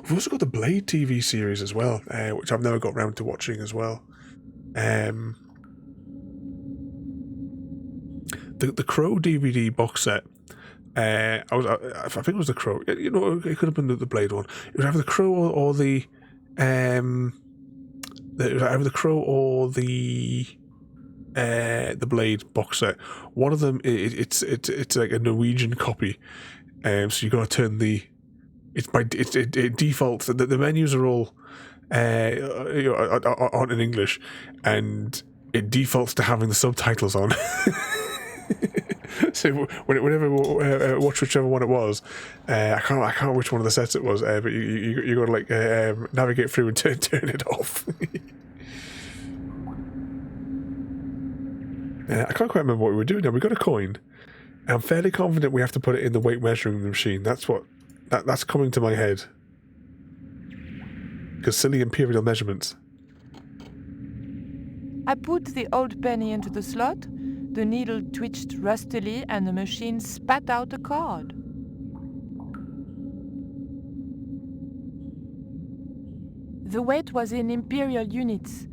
We've also got the Blade TV series as well, which I've never got around to watching as well. The Crow DVD box set. I think it was the Crow. It could have been the Blade one. It was either the Crow or the Blade box set. One of them, it's like a Norwegian copy. So you got to turn it defaults. The menus are all aren't in English, and it defaults to having the subtitles on. So whenever watch whichever one it was, I can't remember which one of the sets it was, but you got to navigate through and turn it off. I can't quite remember what we were doing now. We got a coin. I'm fairly confident we have to put it in the weight measuring machine. That's coming to my head. Because silly imperial measurements. I put the old penny into the slot, the needle twitched rustily, and the machine spat out a card. The weight was in imperial units.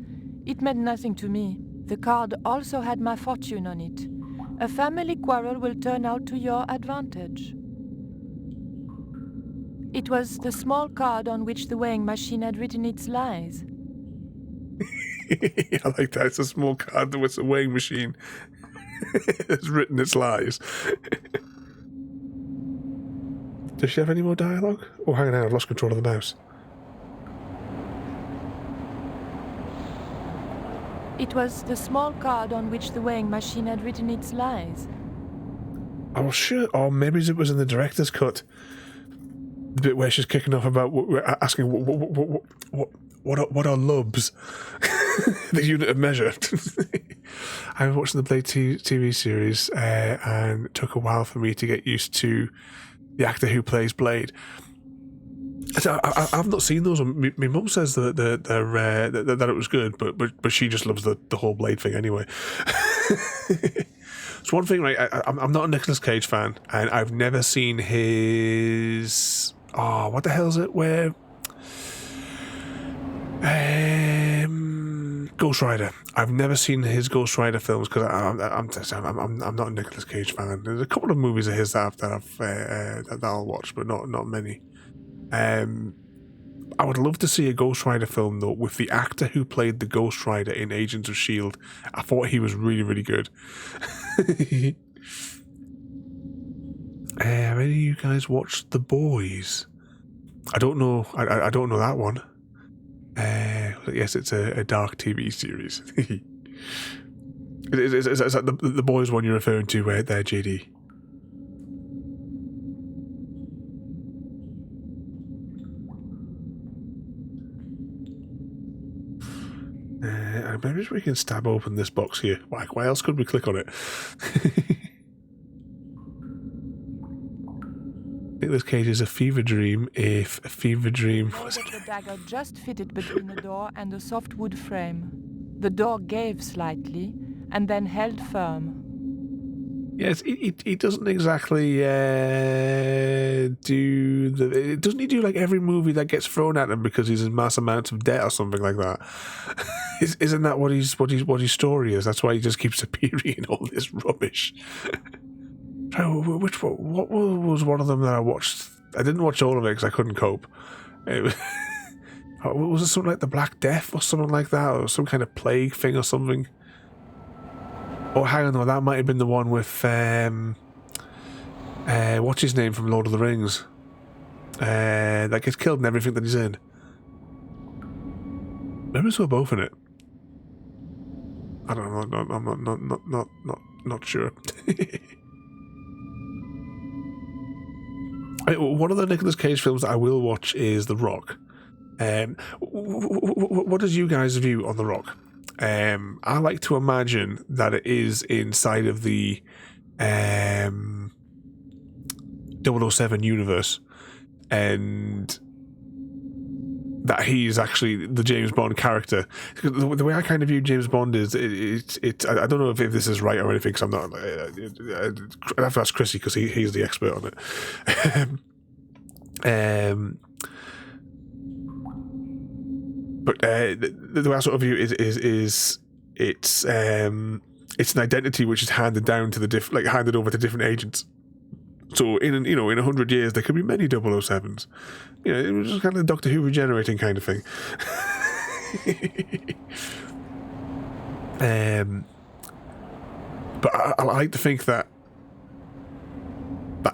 It meant nothing to me. The card also had my fortune on it. A family quarrel will turn out to your advantage. It was the small card on which the weighing machine had written its lies. I like that. It's a small card with a weighing machine. It's written its lies. Does she have any more dialogue? Oh, hang on, I've lost control of the mouse. It was the small card on which the weighing machine had written its lies. I'm sure, or maybe it was in the director's cut. The bit where she's kicking off about asking what are lubs? The unit of measure. I was watching the Blade TV series, and it took a while for me to get used to the actor who plays Blade. So I've not seen those. My mum says that it was good, but she just loves the whole Blade thing anyway. It's one thing, right? I'm not a Nicolas Cage fan, and I've never seen his. Oh, what the hell is it? Where? Ghost Rider. I've never seen his Ghost Rider films because I'm not a Nicolas Cage fan. There's a couple of movies of his that I'll watch, but not many. I would love to see a Ghost Rider film though with the actor who played the Ghost Rider in Agents of S.H.I.E.L.D. I thought he was really, really good. Have any of you guys watched The Boys? I don't know. I don't know that one. Yes, it's a dark TV series. Is that the Boys one you're referring to there, JD? Maybe we can stab open this box here. Why else could we click on it? Nicolas Cage is a fever dream if a fever dream was... The dagger just fitted between the door and the soft wood frame. The door gave slightly and then held firm. Yes, he doesn't exactly doesn't he do like every movie that gets thrown at him because he's in mass amounts of debt or something like that? Isn't that what his story is? That's why he just keeps appearing in all this rubbish. What was one of them that I watched? I didn't watch all of it because I couldn't cope. Was it something like the Black Death or something like that, or some kind of plague thing or something? Oh, hang on, no, that might have been the one with what's his name from Lord of the Rings? That gets killed in everything that he's in. Maybe we're both in it. I don't know. I'm not sure. One of the Nicolas Cage films that I will watch is The Rock. What is you guys' view on The Rock? I like to imagine that it is inside of the 007 universe, and that he is actually the James Bond character. The way I kind of view James Bond is, I don't know if this is right or anything, because I'm not... I'd have to ask Chrissy, because he's the expert on it. But the way I sort of view it is it's an identity which is handed down to handed over to different agents. So in 100 years there could be many 007s. It was just kind of Doctor Who regenerating kind of thing. But I like to think that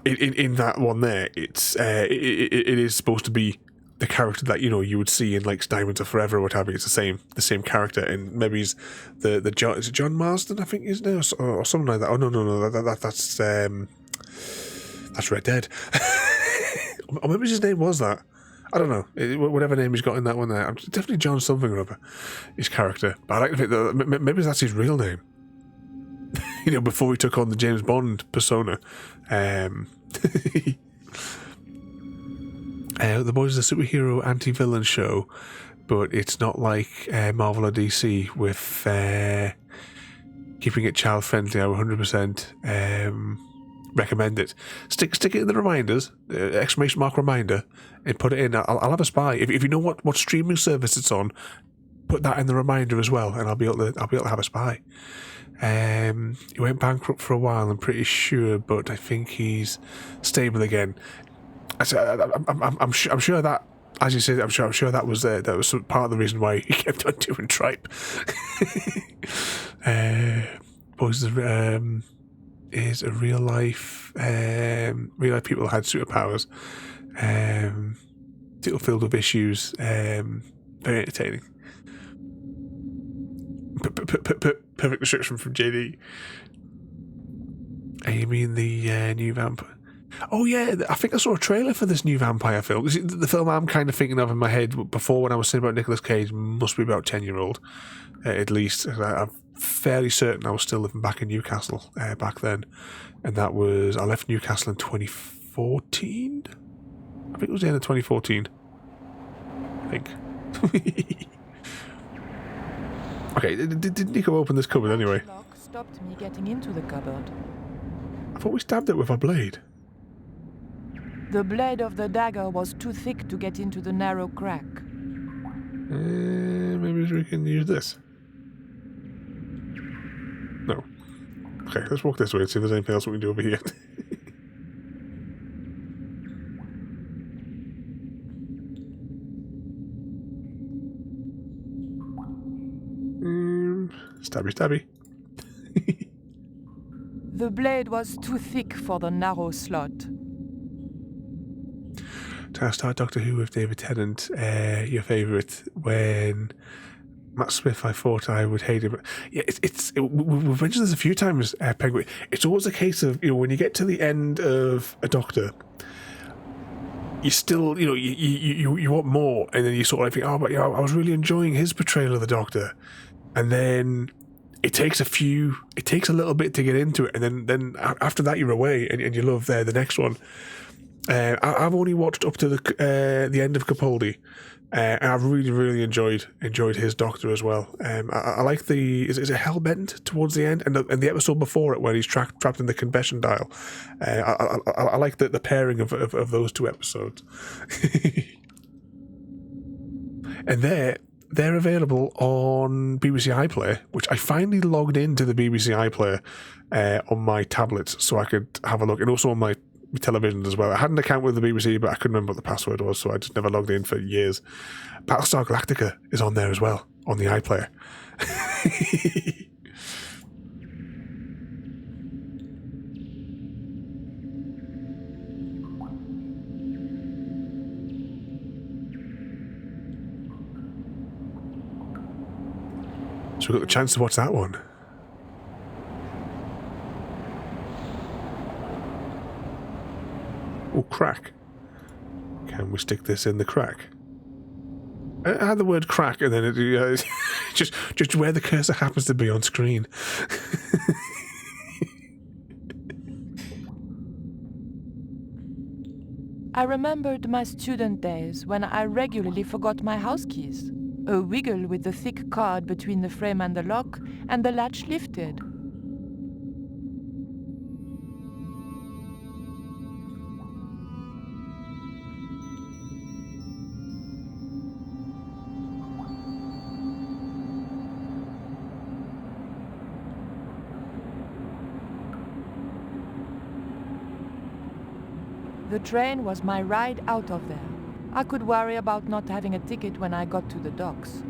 in that one there, it is supposed to be the character that you would see in like Diamonds Are Forever or whatever. It's the same character, and maybe he's the John, is it John Marsden, I think his name, or something like that. Oh no, that's Red Dead. Or maybe his name was that. I don't know. Whatever name he's got in that one there, definitely John something or other, his character. But I like to think that maybe that's his real name. Before he took on the James Bond persona. The Boys is a superhero anti-villain show, but it's not like Marvel or DC with keeping it child-friendly. I'm 100% recommend it. Stick it in the reminders, exclamation mark reminder, and put it in. I'll have a spy. If you know what streaming service it's on, put that in the reminder as well, and I'll be able to have a spy. He went bankrupt for a while, I'm pretty sure, but I think he's stable again. I'm sure that, as you said, I'm sure that was part of the reason why he kept on doing tripe. Boys is a real life people had superpowers. Still filled with issues. Very entertaining. Perfect description from JD. You mean the new vampire? Oh yeah, I think I saw a trailer for this new vampire film. The film I'm kind of thinking of in my head before, when I was saying about Nicolas Cage, must be about 10-year-old at least. I'm fairly certain I was still living back in Newcastle back then, and I left Newcastle in 2014. I think it was the end of 2014. I think. Okay, did Nico open this cupboard anyway? The lock stopped me getting into the cupboard. I thought we stabbed it with our blade. The blade of the dagger was too thick to get into the narrow crack. Maybe we can use this. No. Okay, let's walk this way and see if there's anything else we can do over here. Stabby, stabby. The blade was too thick for the narrow slot. To start Doctor Who with David Tennant, your favourite, when Matt Smith, I thought I would hate him. Yeah, we've mentioned this a few times, Penguin. It's always a case of, when you get to the end of a Doctor, you still, you want more, and then you sort of think, oh, but I was really enjoying his portrayal of the Doctor, and then it takes a little bit to get into it, and then after that you're away, and you love the next one. I've only watched up to the end of Capaldi, and I've really, really enjoyed his Doctor as well. I like is it Hellbent towards the end, and the episode before it where he's trapped in the confession dial. I like the pairing of those two episodes. And they're available on BBC iPlayer, which I finally logged into the BBC iPlayer on my tablets so I could have a look, and also on my television as well. I had an account with the BBC, but I couldn't remember what the password was, so I just never logged in for years. Battlestar Galactica is on there as well, on the iPlayer. So we got the chance to watch that one. Oh, crack. Can we stick this in the crack? I had the word crack, and then it just where the cursor happens to be on screen. I remembered my student days when I regularly forgot my house keys. A wiggle with the thick cord between the frame and the lock, and the latch lifted. The train was my ride out of there. I could worry about not having a ticket when I got to the docks.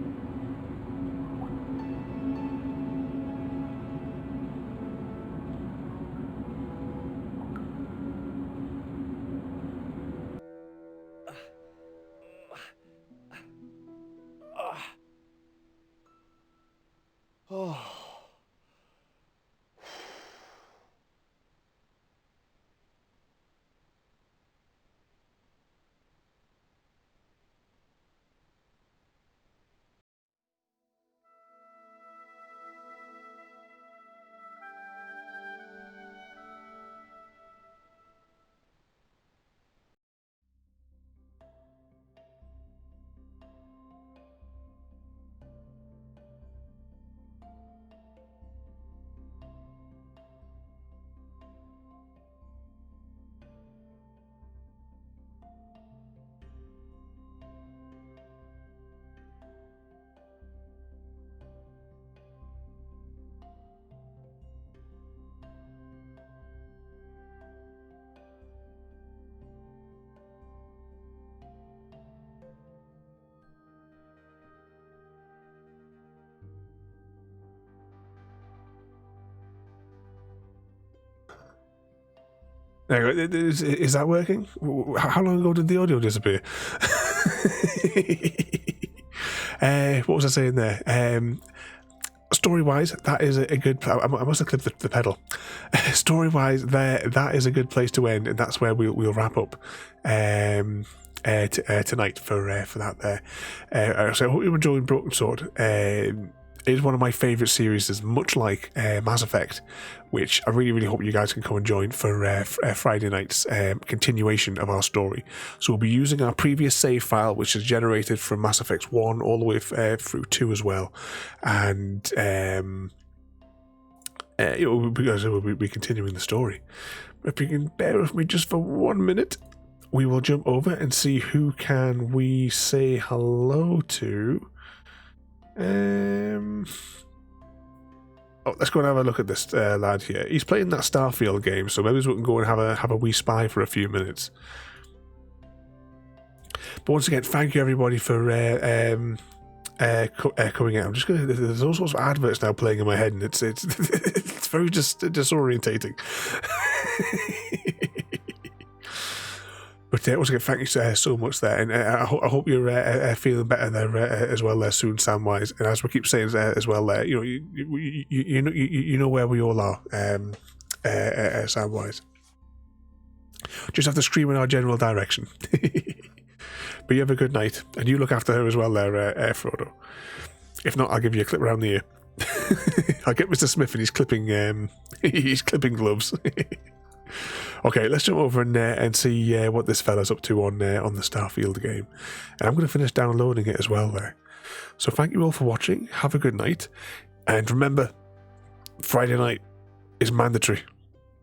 Is that working? How long ago did the audio disappear? What was I saying there? Story-wise, that is a good... I must have clipped the pedal. Story-wise, that is a good place to end, and that's where we'll wrap up tonight for that there. So I hope you're enjoying Broken Sword. It is one of my favourite series, much like Mass Effect, which I really, really hope you guys can come and join for Friday night's continuation of our story. So we'll be using our previous save file, which is generated from Mass Effect 1 all the way through 2 as well. And we'll be continuing the story. If you can bear with me just for 1 minute, we will jump over and see who can we say hello to. Let's go and have a look at this lad here. He's playing that Starfield game, so maybe we can go and have a wee spy for a few minutes. But once again, thank you everybody for coming out. I'm just gonna. There's all sorts of adverts now playing in my head, and it's it's very just disorientating. But once again, thank you so much there, and I hope you're feeling better there as well there soon, Samwise. And as we keep saying as well there, you know where we all are, Samwise. Just have to scream in our general direction. But you have a good night, and you look after her as well there, Frodo. If not, I'll give you a clip around the ear. I'll get Mr. Smith and he's clipping gloves. Okay, let's jump over and see what this fella's up to on the Starfield game. And I'm going to finish downloading it as well there. So thank you all for watching. Have a good night. And remember, Friday night is mandatory.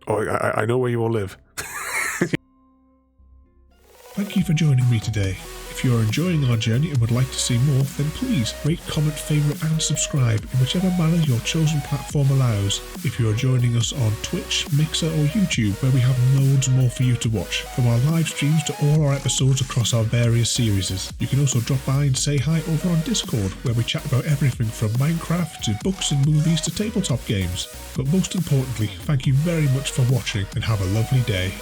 I know where you all live. Thank you for joining me today. If you are enjoying our journey and would like to see more, then please rate, comment, favourite and subscribe in whichever manner your chosen platform allows. If you are joining us on Twitch, Mixer or YouTube, where we have loads more for you to watch, from our live streams to all our episodes across our various series. You can also drop by and say hi over on Discord, where we chat about everything from Minecraft to books and movies to tabletop games. But most importantly, thank you very much for watching and have a lovely day.